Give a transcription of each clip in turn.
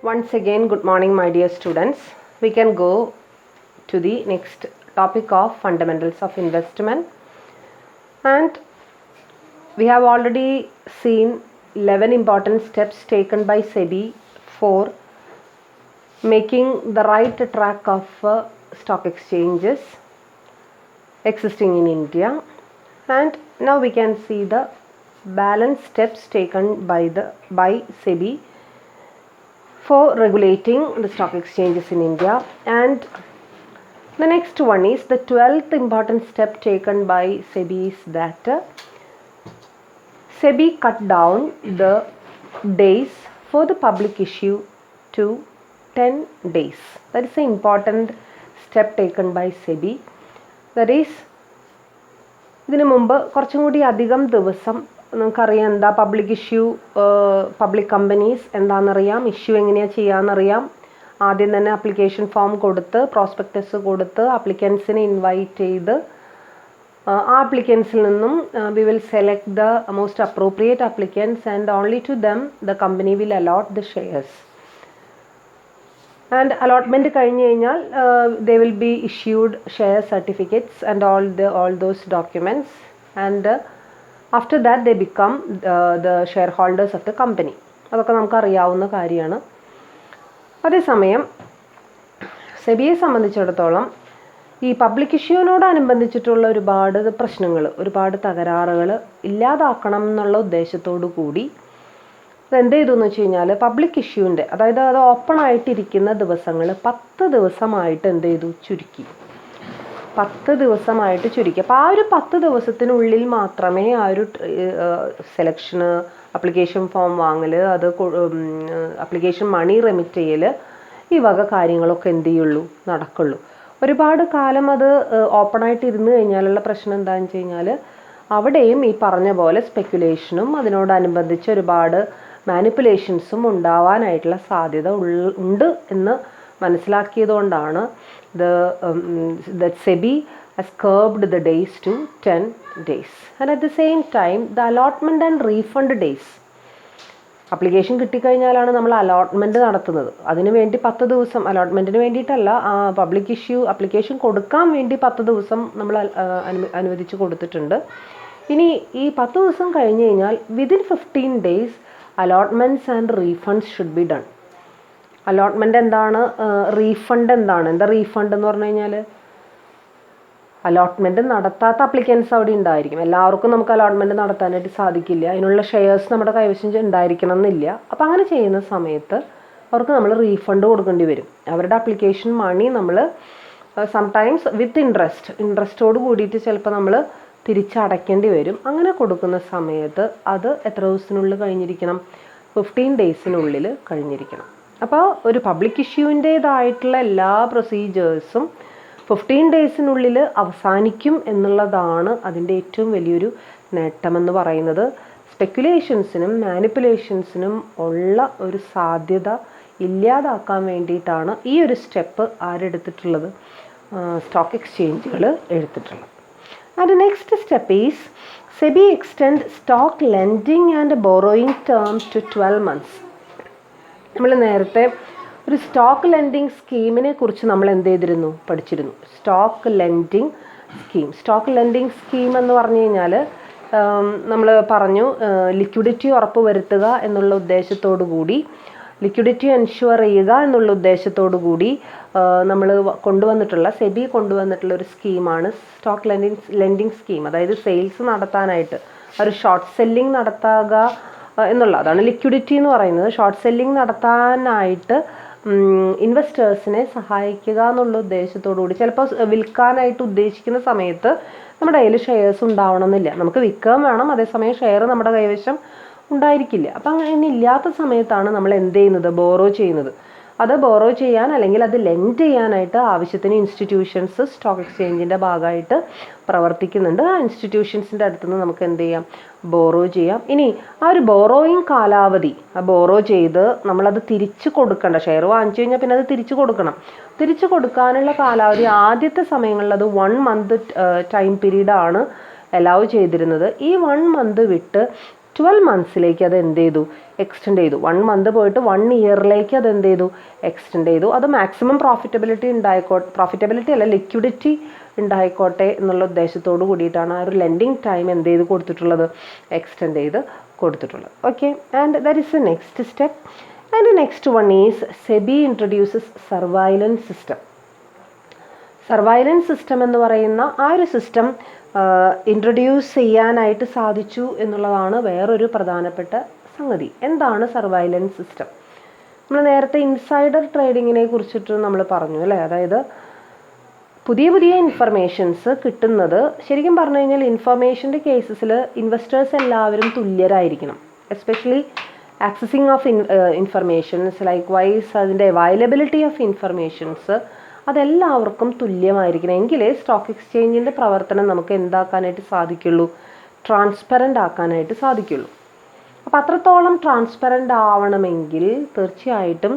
Once again, good morning, my dear students. We can go to the next topic of fundamentals of investment. And we have already seen 11 important steps taken by SEBI for making the right track of stock exchanges existing in India. And now we can see the balance steps taken by SEBI for regulating the stock exchanges in India. And the next one is the 12th important step taken by SEBI is that SEBI cut down the days for the public issue to 10 days. That is an important step taken by SEBI. That is, ഇതിനു മുമ്പ് കുറച്ചും കൂടി അധികം ദിവസം നമുക്കറിയാം എന്താ public issue, public companies എന്താണെന്നറിയാം, issue എങ്ങനെയാണ് ചെയ്യാമെന്നറിയാം. ആദ്യം തന്നെ ആപ്ലിക്കേഷൻ ഫോം കൊടുത്ത് പ്രോസ്പെക്ടസ് കൊടുത്ത് ആപ്ലിക്കൻസിനെ ഇൻവൈറ്റ് ചെയ്ത് ആ ആപ്ലിക്കൻസിൽ നിന്നും we will select the most appropriate applicants and only to them the company will allot the shares. And allotment കഴിഞ്ഞ് കഴിഞ്ഞാൽ they will be issued share certificates and all those documents, and after that they become the shareholders of the company. അതൊക്കെ നമുക്കറിയാവുന്ന കാര്യമാണ്. അതേസമയം സെബിയെ സംബന്ധിച്ചിടത്തോളം ഈ public ഇഷ്യൂവിനോടനുബന്ധിച്ചിട്ടുള്ള ഒരുപാട് പ്രശ്നങ്ങൾ, ഒരുപാട് തകരാറുകൾ ഇല്ലാതാക്കണം എന്നുള്ള ഉദ്ദേശത്തോടു കൂടി എന്ത് ചെയ്തു എന്ന് വെച്ച് കഴിഞ്ഞാൽ പബ്ലിക് ഇഷ്യൂവിൻ്റെ, അതായത് അത് ഓപ്പൺ ആയിട്ടിരിക്കുന്ന ദിവസങ്ങൾ 10 ദിവസമായിട്ട് എന്ത് ചെയ്തു, ചുരുക്കി. 10 ദിവസമായിട്ട് ചുരുക്കി. അപ്പോൾ ആ ഒരു 10 ദിവസത്തിനുള്ളിൽ മാത്രമേ ആ ഒരു സെലക്ഷന്, അപ്ലിക്കേഷൻ ഫോം വാങ്ങൽ, അത് അപ്ലിക്കേഷൻ മണി റെമിറ്റ് ചെയ്യൽ, ഈ വക കാര്യങ്ങളൊക്കെ എന്ത് ചെയ്യുള്ളൂ, നടക്കുള്ളൂ. ഒരുപാട് കാലം അത് ഓപ്പണായിട്ട് ഇരുന്ന് കഴിഞ്ഞാലുള്ള പ്രശ്നം എന്താണെന്ന് വെച്ച് കഴിഞ്ഞാൽ അവിടെയും ഈ പറഞ്ഞ പോലെ സ്പെക്കുലേഷനും അതിനോടനുബന്ധിച്ച് ഒരുപാട് മാനിപ്പുലേഷൻസും ഉണ്ടാവാനായിട്ടുള്ള സാധ്യത ഉണ്ട് എന്ന് മനസ്സിലാക്കിയതുകൊണ്ടാണ് the SEBI has curbed the days to 10 days. And at the same time, the allotment and refund days. Application കിട്ടിക്കഴിഞ്ഞാലാണ് നമ്മൾ അലോട്ട്മെൻറ്റ് നടത്തുന്നത്. അതിനു വേണ്ടി 10 ദിവസം, അലോട്ട്മെൻറ്റിന് വേണ്ടിയിട്ടല്ല, പബ്ലിക് ഇഷ്യൂ അപ്ലിക്കേഷൻ കൊടുക്കാൻ വേണ്ടി 10 ദിവസം നമ്മൾ അനുവദിച്ച് കൊടുത്തിട്ടുണ്ട്. ഇനി ഈ 10 ദിവസം കഴിഞ്ഞ് കഴിഞ്ഞാൽ within 15 days allotments and refunds should be done. Allotment എന്താണ്, റീഫണ്ട് എന്താണ്? എന്താ റീഫണ്ട് എന്ന് പറഞ്ഞു കഴിഞ്ഞാൽ അലോട്ട്മെൻറ്റ് നടത്താത്ത അപ്ലിക്കൻസ് അവിടെ ഉണ്ടായിരിക്കും. എല്ലാവർക്കും നമുക്ക് അലോട്ട്മെൻറ്റ് നടത്താനായിട്ട് സാധിക്കില്ല. അതിനുള്ള ഷെയർസ് നമ്മുടെ കൈവശം ഉണ്ടായിരിക്കണം എന്നില്ല. അപ്പോൾ അങ്ങനെ ചെയ്യുന്ന സമയത്ത് അവർക്ക് നമ്മൾ റീഫണ്ട് കൊടുക്കേണ്ടി വരും. അവരുടെ അപ്ലിക്കേഷൻ മണി നമ്മൾ സംടൈംസ് വിത്ത് ഇൻട്രസ്റ്റോട് കൂടിയിട്ട് ചിലപ്പോൾ നമ്മൾ തിരിച്ചടയ്ക്കേണ്ടി വരും. അങ്ങനെ കൊടുക്കുന്ന സമയത്ത് അത് എത്ര ദിവസത്തിനുള്ളിൽ കഴിഞ്ഞിരിക്കണം? 15 ഡേയ്സിനുള്ളിൽ കഴിഞ്ഞിരിക്കണം. അപ്പോൾ ഒരു പബ്ലിക് ഇഷ്യൂവിൻ്റേതായിട്ടുള്ള എല്ലാ പ്രൊസീജിയേഴ്സും 15 ഡേയ്സിനുള്ളിൽ അവസാനിക്കും എന്നുള്ളതാണ് അതിൻ്റെ ഏറ്റവും വലിയൊരു നേട്ടമെന്ന് പറയുന്നത്. സ്പെക്കുലേഷൻസിനും മാനിപ്പുലേഷൻസിനും ഉള്ള ഒരു സാധ്യത ഇല്ലാതാക്കാൻ വേണ്ടിയിട്ടാണ് ഈ ഒരു സ്റ്റെപ്പ് ആരെടുത്തിട്ടുള്ളത്? സ്റ്റോക്ക് എക്സ്ചേഞ്ചുകൾ എടുത്തിട്ടുള്ളത്. And the next step is SEBI extend stock lending and borrowing terms to 12 months. നമ്മൾ നേരത്തെ ഒരു സ്റ്റോക്ക് ലെൻഡിങ് സ്കീമിനെ കുറിച്ച് നമ്മൾ എന്ത് ചെയ്തിരുന്നു, പഠിച്ചിരുന്നു. സ്റ്റോക്ക് ലെൻഡിങ് സ്കീം എന്ന് പറഞ്ഞു കഴിഞ്ഞാൽ നമ്മൾ പറഞ്ഞു ലിക്വിഡിറ്റി ഉറപ്പ് വരുത്തുക എന്നുള്ള ഉദ്ദേശത്തോടു കൂടി, ലിക്വിഡിറ്റി എൻഷുവർ ചെയ്യുക എന്നുള്ള ഉദ്ദേശത്തോടു കൂടി നമ്മൾ സെബി കൊണ്ടുവന്നിട്ടുള്ള ഒരു സ്കീമാണ് സ്റ്റോക്ക് ലെൻഡിങ് സ്കീം. അതായത് സെയിൽസ് നടത്താനായിട്ട് ഒരു ഷോർട്ട് സെല്ലിംഗ് നടത്തുക എന്നുള്ള, അതാണ് ലിക്വിഡിറ്റി എന്ന് പറയുന്നത്. ഷോർട്ട് സെല്ലിംഗ് നടത്താനായിട്ട് ഇൻവെസ്റ്റേഴ്സിനെ സഹായിക്കുക എന്നുള്ള ഉദ്ദേശത്തോടു കൂടി, ചിലപ്പോൾ വിൽക്കാനായിട്ട് ഉദ്ദേശിക്കുന്ന സമയത്ത് നമ്മുടെ കയ്യിൽ ഷെയർസ് ഉണ്ടാവണമെന്നില്ല. നമുക്ക് വിൽക്കാൻ വേണം, അതേസമയം ഷെയർ നമ്മുടെ കൈവശം ഉണ്ടായിരിക്കില്ല. അപ്പം അങ്ങനെ ഇല്ലാത്ത സമയത്താണ് നമ്മൾ എന്ത് ചെയ്യുന്നത്, ബോറോ ചെയ്യുന്നത്. അത് ബോറോ ചെയ്യാൻ അല്ലെങ്കിൽ അത് ലെൻഡ് ചെയ്യാനായിട്ട് ആവശ്യത്തിന് ഇൻസ്റ്റിറ്റ്യൂഷൻസ് സ്റ്റോക്ക് എക്സ്ചേഞ്ചിൻ്റെ ഭാഗമായിട്ട് പ്രവർത്തിക്കുന്നുണ്ട്. ആ ഇൻസ്റ്റിറ്റ്യൂഷൻസിൻ്റെ അടുത്തുനിന്ന് നമുക്ക് എന്ത് ചെയ്യാം, ബോറോ ചെയ്യാം. ഇനി ആ ഒരു ബോറോയിങ് കാലാവധി, ആ ബോറോ ചെയ്ത് നമ്മളത് തിരിച്ചു കൊടുക്കേണ്ട, ഷെയർ വാങ്ങിച്ചു കഴിഞ്ഞാൽ പിന്നെ അത് തിരിച്ചു കൊടുക്കണം. തിരിച്ചു കൊടുക്കാനുള്ള കാലാവധി ആദ്യത്തെ സമയങ്ങളിൽ അത് 1 month ടൈം പീരീഡാണ് അലൗ ചെയ്തിരുന്നത്. ഈ 1 month വിട്ട് 12 monthsലേക്ക് അത് എന്ത് ചെയ്തു, എക്സ്റ്റെൻഡ് ചെയ്തു. 1 month പോയിട്ട് 1 yearലേക്ക് അത് എന്ത് ചെയ്തു, എക്സ്റ്റെൻഡ് ചെയ്തു. അത് മാക്സിമം പ്രോഫിറ്റബിലിറ്റി അല്ല, ലിക്വിഡിറ്റി ഉണ്ടായിക്കോട്ടെ എന്നുള്ള ഉദ്ദേശത്തോട് കൂടിയിട്ടാണ് ആ ഒരു ലെൻഡിങ് ടൈം എന്ത് ചെയ്ത് കൊടുത്തിട്ടുള്ളത്, എക്സ്റ്റെൻഡ് ചെയ്ത് കൊടുത്തിട്ടുള്ളത്. Okay, and that is the next step. And next one is SEBI introduces surveillance system. Surveillance system എന്ന് പറയുന്ന ആ ഒരു സിസ്റ്റം ഇൻട്രൊഡ്യൂസ് ചെയ്യാനായിട്ട് സാധിച്ചു എന്നുള്ളതാണ് വേറൊരു പ്രധാനപ്പെട്ട സംഗതി. എന്താണ് സർവൈലൻസ് സിസ്റ്റം? നമ്മൾ നേരത്തെ ഇൻസൈഡർ ട്രേഡിങ്ങിനെ കുറിച്ചിട്ട് നമ്മൾ പറഞ്ഞു അല്ലേ. അതായത് പുതിയ പുതിയ ഇൻഫർമേഷൻസ് കിട്ടുന്നത്, ശരിക്കും പറഞ്ഞു കഴിഞ്ഞാൽ ഇൻഫർമേഷൻ്റെ കേസസിൽ ഇൻവെസ്റ്റേഴ്സ് എല്ലാവരും തുല്യരായിരിക്കണം. Especially accessing of informations likewise അതിൻ്റെ അവൈലബിലിറ്റി ഓഫ് ഇൻഫർമേഷൻസ് അതെല്ലാവർക്കും തുല്യമായിരിക്കണം. എങ്കിലേ സ്റ്റോക്ക് എക്സ്ചേഞ്ചിൻ്റെ പ്രവർത്തനം നമുക്ക് എന്താക്കാനായിട്ട് സാധിക്കുള്ളൂ, ട്രാൻസ്പെറൻ്റ് ആക്കാനായിട്ട് സാധിക്കുള്ളൂ. അപ്പോൾ അത്രത്തോളം ട്രാൻസ്പെറൻ്റ് ആവണമെങ്കിൽ തീർച്ചയായിട്ടും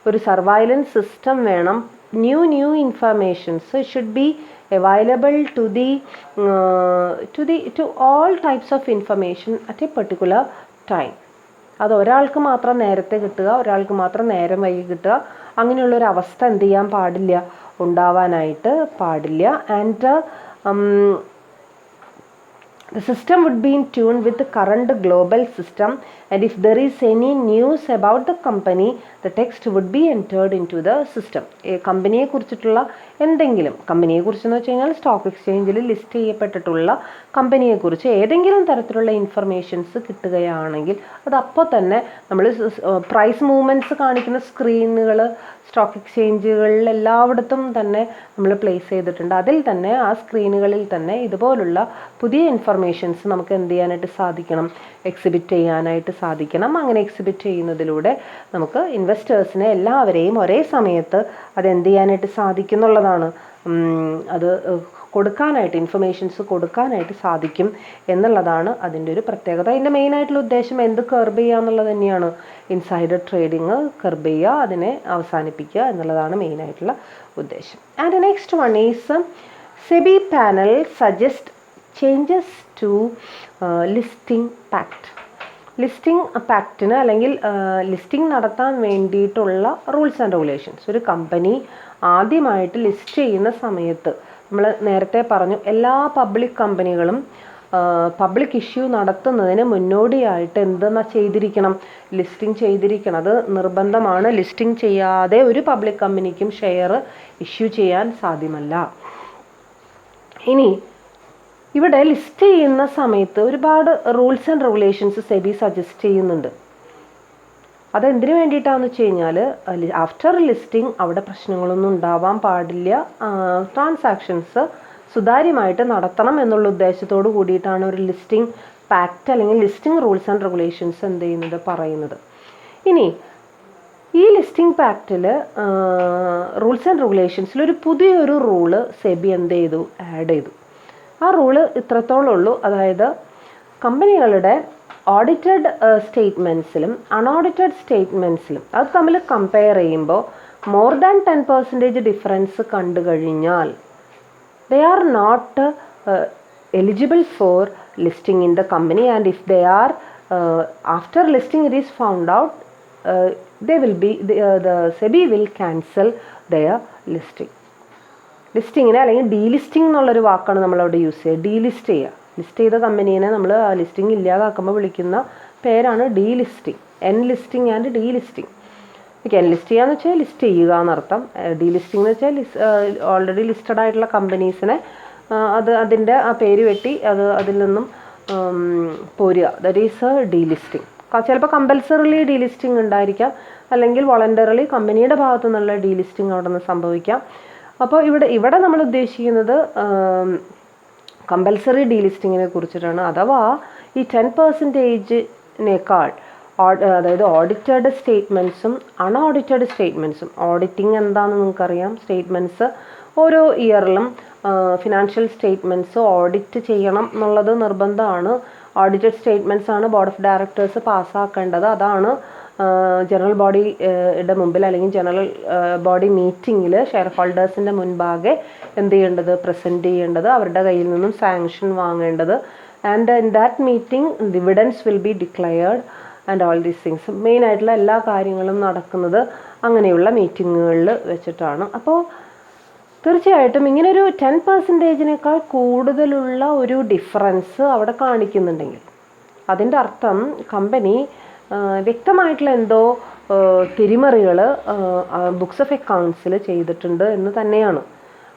ഒരു സർവൈലൻസ് സിസ്റ്റം വേണം. New informations should be available to all types of information at a particular time. അത് ഒരാൾക്ക് മാത്രം നേരത്തെ കിട്ടുക, ഒരാൾക്ക് മാത്രം നേരം വൈകി കിട്ടുക, അങ്ങനെയുള്ളൊരു അവസ്ഥ എന്ത് ചെയ്യാൻ പാടില്ല, ഉണ്ടാവാനായിട്ട് പാടില്ല. And the system would be in tune with the current global system, and if there is any news about the company, the text would be entered into the system. കമ്പനിയെ കുറിച്ചിട്ടുള്ള എന്തെങ്കിലും, കമ്പനിയെ കുറിച്ചെന്ന് വെച്ച് കഴിഞ്ഞാൽ സ്റ്റോക്ക് എക്സ്ചേഞ്ചിൽ ലിസ്റ്റ് ചെയ്യപ്പെട്ടിട്ടുള്ള കമ്പനിയെക്കുറിച്ച് ഏതെങ്കിലും തരത്തിലുള്ള informations കിട്ടുകയാണെങ്കിൽ അത് അപ്പോൾ തന്നെ നമ്മൾ പ്രൈസ് മൂവ്മെൻറ്റ്സ് കാണിക്കുന്ന സ്ക്രീനുകൾ സ്റ്റോക്ക് എക്സ്ചേഞ്ചുകളിൽ എല്ലായിടത്തും തന്നെ നമ്മൾ പ്ലേസ് ചെയ്തിട്ടുണ്ട്. അതിൽ തന്നെ ആ സ്ക്രീനുകളിൽ തന്നെ ഇതുപോലുള്ള പുതിയ ഇൻഫർമേഷൻസ് നമുക്ക് എന്ത് ചെയ്യാനായിട്ട് സാധിക്കണം, എക്സിബിറ്റ് ചെയ്യാനായിട്ട് സാധിക്കണം. അങ്ങനെ എക്സിബിറ്റ് ചെയ്യുന്നതിലൂടെ നമുക്ക് ഇൻവെസ്റ്റേഴ്സിനെ എല്ലാവരെയും ഒരേ സമയത്ത് അതെന്ത് ചെയ്യാനായിട്ട് സാധിക്കുന്നുള്ളതാണ്, അത് കൊടുക്കാനായിട്ട്, ഇൻഫർമേഷൻസ് കൊടുക്കാനായിട്ട് സാധിക്കും എന്നുള്ളതാണ് അതിൻ്റെ ഒരു പ്രത്യേകത. അതിൻ്റെ മെയിനായിട്ടുള്ള ഉദ്ദേശം എന്ത് കർബ് ചെയ്യുക എന്നുള്ളത് തന്നെയാണ്. ഇൻസൈഡർ ട്രേഡിങ് കർബ് ചെയ്യുക, അതിനെ അവസാനിപ്പിക്കുക എന്നുള്ളതാണ് മെയിനായിട്ടുള്ള ഉദ്ദേശം. And next one is SEBI panel suggest changes to listing pact. Listing പാക്റ്റിന് അല്ലെങ്കിൽ ലിസ്റ്റിംഗ് നടത്താൻ വേണ്ടിയിട്ടുള്ള റൂൾസ് ആൻഡ് റെഗുലേഷൻസ്. ഒരു കമ്പനി ആദ്യമായിട്ട് ലിസ്റ്റ് ചെയ്യുന്ന സമയത്ത് നമ്മൾ നേരത്തെ പറഞ്ഞു, എല്ലാ പബ്ലിക് കമ്പനികളും പബ്ലിക് ഇഷ്യൂ നടത്തുന്നതിന് മുന്നോടിയായിട്ട് എന്തെന്നാ ചെയ്തിരിക്കണം, ലിസ്റ്റിംഗ് ചെയ്തിരിക്കണം. അത് നിർബന്ധമാണ്. ലിസ്റ്റിംഗ് ചെയ്യാതെ ഒരു പബ്ലിക് കമ്പനിക്കും ഷെയർ ഇഷ്യൂ ചെയ്യാൻ സാധ്യമല്ല. ഇനി ഇവിടെ ലിസ്റ്റ് ചെയ്യുന്ന സമയത്ത് ഒരുപാട് rules and regulations SEBI suggest ചെയ്യുന്നുണ്ട്. അതെന്തിനു വേണ്ടിയിട്ടാണെന്ന് വെച്ച് കഴിഞ്ഞാൽ ആഫ്റ്റർ ലിസ്റ്റിംഗ് അവിടെ പ്രശ്നങ്ങളൊന്നും ഉണ്ടാവാൻ പാടില്ല, ട്രാൻസാക്ഷൻസ് സുതാര്യമായിട്ട് നടത്തണം എന്നുള്ള ഉദ്ദേശത്തോട് കൂടിയിട്ടാണ് ഒരു ലിസ്റ്റിംഗ് പാക്റ്റ് അല്ലെങ്കിൽ ലിസ്റ്റിംഗ് റൂൾസ് ആൻഡ് റെഗുലേഷൻസ് എന്ത് ചെയ്യുന്നത്, പറയുന്നത്. ഇനി ഈ ലിസ്റ്റിംഗ് പാക്റ്റിൽ റൂൾസ് ആൻഡ് റെഗുലേഷൻസിൽ ഒരു പുതിയൊരു റൂള് സെബി എന്ത് ചെയ്തു, ആഡ് ചെയ്തു. ആ റൂള് ഇത്രത്തോളം ഉള്ളൂ. അതായത് കമ്പനികളുടെ ഓഡിറ്റഡ് സ്റ്റേറ്റ്മെൻറ്റ്സിലും അൺഓഡിറ്റഡ് സ്റ്റേറ്റ്മെൻറ്റ്സിലും അത് തമ്മിൽ കമ്പയർ ചെയ്യുമ്പോൾ മോർ ദാൻ 10% ഡിഫറൻസ് കണ്ടു കഴിഞ്ഞാൽ they are not eligible for listing in the company, and if they are after listing it is found out, they will be the SEBI will cancel their listing. ലിസ്റ്റിങ്ങിനെ അല്ലെങ്കിൽ delisting എന്നുള്ളൊരു വാക്കാണ് നമ്മളവിടെ use ചെയ്യുക. Delist ചെയ്യുക, list ചെയ്ത കമ്പനീനെ നമ്മൾ ആ listing ഇല്ലാതാക്കുമ്പോൾ വിളിക്കുന്ന പേരാണ് delisting. Listing and delisting. Okay, list ചെയ്യാന്ന് വെച്ചാൽ ലിസ്റ്റ് ചെയ്യുക എന്നർത്ഥം. ഡീലിസ്റ്റിംഗ് എന്ന് വെച്ചാൽ ഓൾറെഡി ലിസ്റ്റഡ് ആയിട്ടുള്ള കമ്പനീസിനെ അതിൻ്റെ ആ പേര് വെട്ടി അതിൽ നിന്നും പോരുക. That is delisting. ചിലപ്പോൾ കമ്പൽസറിലി ഡീലിസ്റ്റിംഗ് ഉണ്ടായിരിക്കാം, അല്ലെങ്കിൽ വോളണ്ടറിലി കമ്പനിയുടെ ഭാഗത്തു നിന്നുള്ള ഡീലിസ്റ്റിംഗ് അവിടെ നിന്ന് സംഭവിക്കാം. അപ്പോൾ ഇവിടെ നമ്മൾ ഉദ്ദേശിക്കുന്നത് കമ്പൽസറി ഡീലിസ്റ്റിങ്ങിനെ കുറിച്ചിട്ടാണ്. അഥവാ ഈ 10%-നേക്കാൾ അതായത് ഓഡിറ്റഡ് സ്റ്റേറ്റ്മെൻറ്റ്സും അൺഓഡിറ്റഡ് സ്റ്റേറ്റ്മെൻറ്റ്സും. ഓഡിറ്റിംഗ് എന്താണെന്ന് നിങ്ങൾക്കറിയാം. സ്റ്റേറ്റ്മെൻറ്റ്സ് ഓരോ ഇയറിലും ഫിനാൻഷ്യൽ സ്റ്റേറ്റ്മെൻറ്റ്സ് ഓഡിറ്റ് ചെയ്യണം എന്നുള്ളത് നിർബന്ധമാണ്. ഓഡിറ്റഡ് സ്റ്റേറ്റ്മെൻറ്റ്സ് ആണ് ബോർഡ് ഓഫ് ഡയറക്ടേഴ്സ് പാസ്സാക്കേണ്ടത്. അതാണ് ജനറൽ ബോഡിയുടെ മുമ്പിൽ അല്ലെങ്കിൽ ജനറൽ ബോഡി മീറ്റിങ്ങിൽ ഷെയർ ഹോൾഡേഴ്സിൻ്റെ മുൻപാകെ എന്ത് ചെയ്യേണ്ടത്, പ്രസൻറ്റ് ചെയ്യേണ്ടത്, അവരുടെ കയ്യിൽ നിന്നും സാങ്ഷൻ വാങ്ങേണ്ടത്. And in that meeting dividends will be declared and all these things. മെയിനായിട്ടുള്ള എല്ലാ കാര്യങ്ങളും നടക്കുന്നത് അങ്ങനെയുള്ള മീറ്റിങ്ങുകളിൽ വെച്ചിട്ടാണ്. അപ്പോൾ തീർച്ചയായിട്ടും ഇങ്ങനൊരു 10%-നേക്കാൾ കൂടുതലുള്ള ഒരു ഡിഫറൻസ് അവിടെ കാണിക്കുന്നുണ്ടെങ്കിൽ അതിൻ്റെ അർത്ഥം കമ്പനി വ്യക്തമായിട്ടുള്ള എന്തോ തിരിമറികൾ ബുക്സ് ഓഫ് അക്കൗണ്ട്സിൽ ചെയ്തിട്ടുണ്ട് എന്ന് തന്നെയാണ്.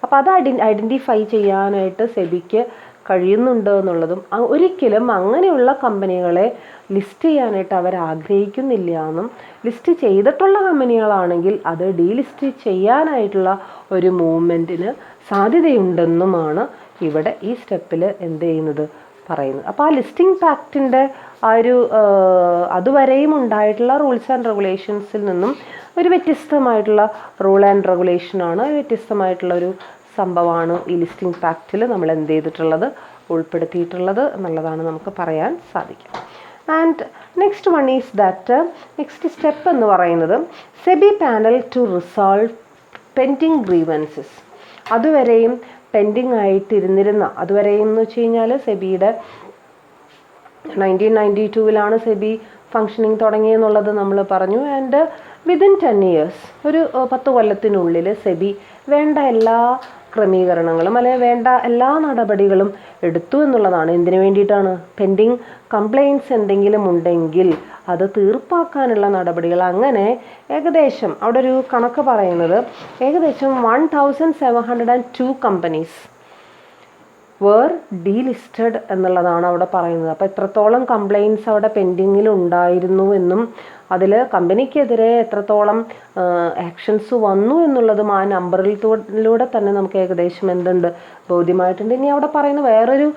അപ്പോൾ അത് ഐഡൻറ്റിഫൈ ചെയ്യാനായിട്ട് സെബിക്ക് കഴിയുന്നുണ്ട് എന്നുള്ളതും, ഒരിക്കലും അങ്ങനെയുള്ള കമ്പനികളെ ലിസ്റ്റ് ചെയ്യാനായിട്ട് അവർ ആഗ്രഹിക്കുന്നില്ല എന്നും, ലിസ്റ്റ് ചെയ്തിട്ടുള്ള കമ്പനികളാണെങ്കിൽ അത് ഡീലിസ്റ്റ് ചെയ്യാനായിട്ടുള്ള ഒരു മൂവ്മെൻറ്റിന് സാധ്യതയുണ്ടെന്നുമാണ് ഇവിടെ ഈ സ്റ്റെപ്പിൽ എന്ത് ചെയ്യുന്നത് പറയുന്നത്. അപ്പോൾ ആ ലിസ്റ്റിംഗ് പാക്റ്റിൻ്റെ ആ ഒരു അതുവരെയും ഉണ്ടായിട്ടുള്ള റൂൾസ് ആൻഡ് റെഗുലേഷൻസിൽ നിന്നും ഒരു വ്യത്യസ്തമായിട്ടുള്ള റൂൾ ആൻഡ് റെഗുലേഷനാണ്, വ്യത്യസ്തമായിട്ടുള്ള ഒരു സംഭവമാണ് ഈ ലിസ്റ്റിംഗ് പാക്റ്റിൽ നമ്മൾ എന്ത് ചെയ്തിട്ടുള്ളത്, ഉൾപ്പെടുത്തിയിട്ടുള്ളത് എന്നുള്ളതാണ് നമുക്ക് പറയാൻ സാധിക്കും. And next one is that next step എന്ന് പറയുന്നത് SEBI panel to resolve pending grievances. അതുവരെയും പെൻഡിങ് ആയിട്ടിരുന്നിരുന്ന, അതുവരെയും എന്ന് വെച്ച് കഴിഞ്ഞാൽ സെബിയുടെ 1992 സെബി ഫങ്ഷനിങ് തുടങ്ങിയെന്നുള്ളത് നമ്മൾ പറഞ്ഞു. ആൻഡ് വിതിൻ 10 years, ഒരു 10 കൊല്ലത്തിനുള്ളിൽ സെബി വേണ്ട എല്ലാ ക്രമീകരണങ്ങളും അല്ലെങ്കിൽ വേണ്ട എല്ലാ നടപടികളും എടുത്തു എന്നുള്ളതാണ്. എന്തിനു വേണ്ടിയിട്ടാണ്? പെൻഡിങ് കംപ്ലയിൻറ്റ്സ് എന്തെങ്കിലും ഉണ്ടെങ്കിൽ അത് തീർപ്പാക്കാനുള്ള നടപടികൾ. അങ്ങനെ ഏകദേശം അവിടെ ഒരു കണക്ക് പറയുന്നത് ഏകദേശം 1702 കമ്പനീസ് വേർ ഡീലിസ്റ്റഡ് എന്നുള്ളതാണ് അവിടെ പറയുന്നത്. അപ്പോൾ എത്രത്തോളം കംപ്ലയിൻറ്റ്സ് അവിടെ പെൻഡിങ്ങിൽ ഉണ്ടായിരുന്നു എന്നും അതിൽ കമ്പനിക്കെതിരെ എത്രത്തോളം ആക്ഷൻസ് വന്നു എന്നുള്ളതും ആ നമ്പറിലൂടെ തന്നെ നമുക്ക് ഏകദേശം എന്തുണ്ട് ബോധ്യമായിട്ടുണ്ട്. ഇനി അവിടെ പറയുന്ന വേറൊരു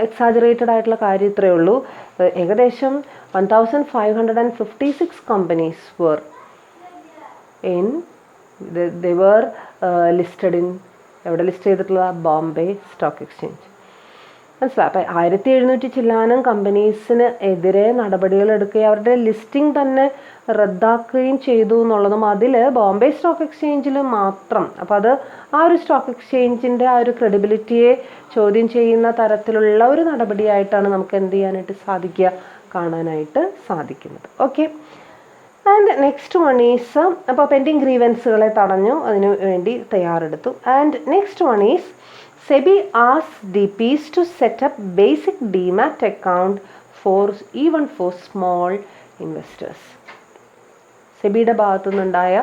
എക്സാജറേറ്റഡ് ആയിട്ടുള്ള കാര്യം ഇത്രയേ ഉള്ളൂ. ഏകദേശം 1556 companies were they were listed in, എവിടെ ലിസ്റ്റ് ചെയ്തിട്ടുള്ള ബോംബെ സ്റ്റോക്ക് എക്സ്ചേഞ്ച്. മനസ്സിലായി? അപ്പം 1700 ചില്ലാനം കമ്പനീസിന് എതിരെ നടപടികൾ എടുക്കുകയും അവരുടെ ലിസ്റ്റിംഗ് തന്നെ റദ്ദാക്കുകയും ചെയ്തു എന്നുള്ളതും അതിൽ ബോംബെ സ്റ്റോക്ക് എക്സ്ചേഞ്ചിൽ മാത്രം. അപ്പോൾ അത് ആ ഒരു സ്റ്റോക്ക് എക്സ്ചേഞ്ചിൻ്റെ ആ ഒരു ക്രെഡിബിലിറ്റിയെ ചോദ്യം ചെയ്യുന്ന തരത്തിലുള്ള ഒരു നടപടിയായിട്ടാണ് നമുക്ക് എന്ത് ചെയ്യാനായിട്ട് സാധിക്കുക, കാണാനായിട്ട് സാധിക്കുന്നത്. Okay. And next one is, അപ്പോൾ പെൻഡിങ് ഗ്രീവൻസുകളെ തടഞ്ഞു, അതിനു വേണ്ടി തയ്യാറെടുത്തു. And next one is SEBI asks DPs to set up basic demat account even for small investors. സെബിയുടെ ഭാഗത്തു നിന്നുണ്ടായ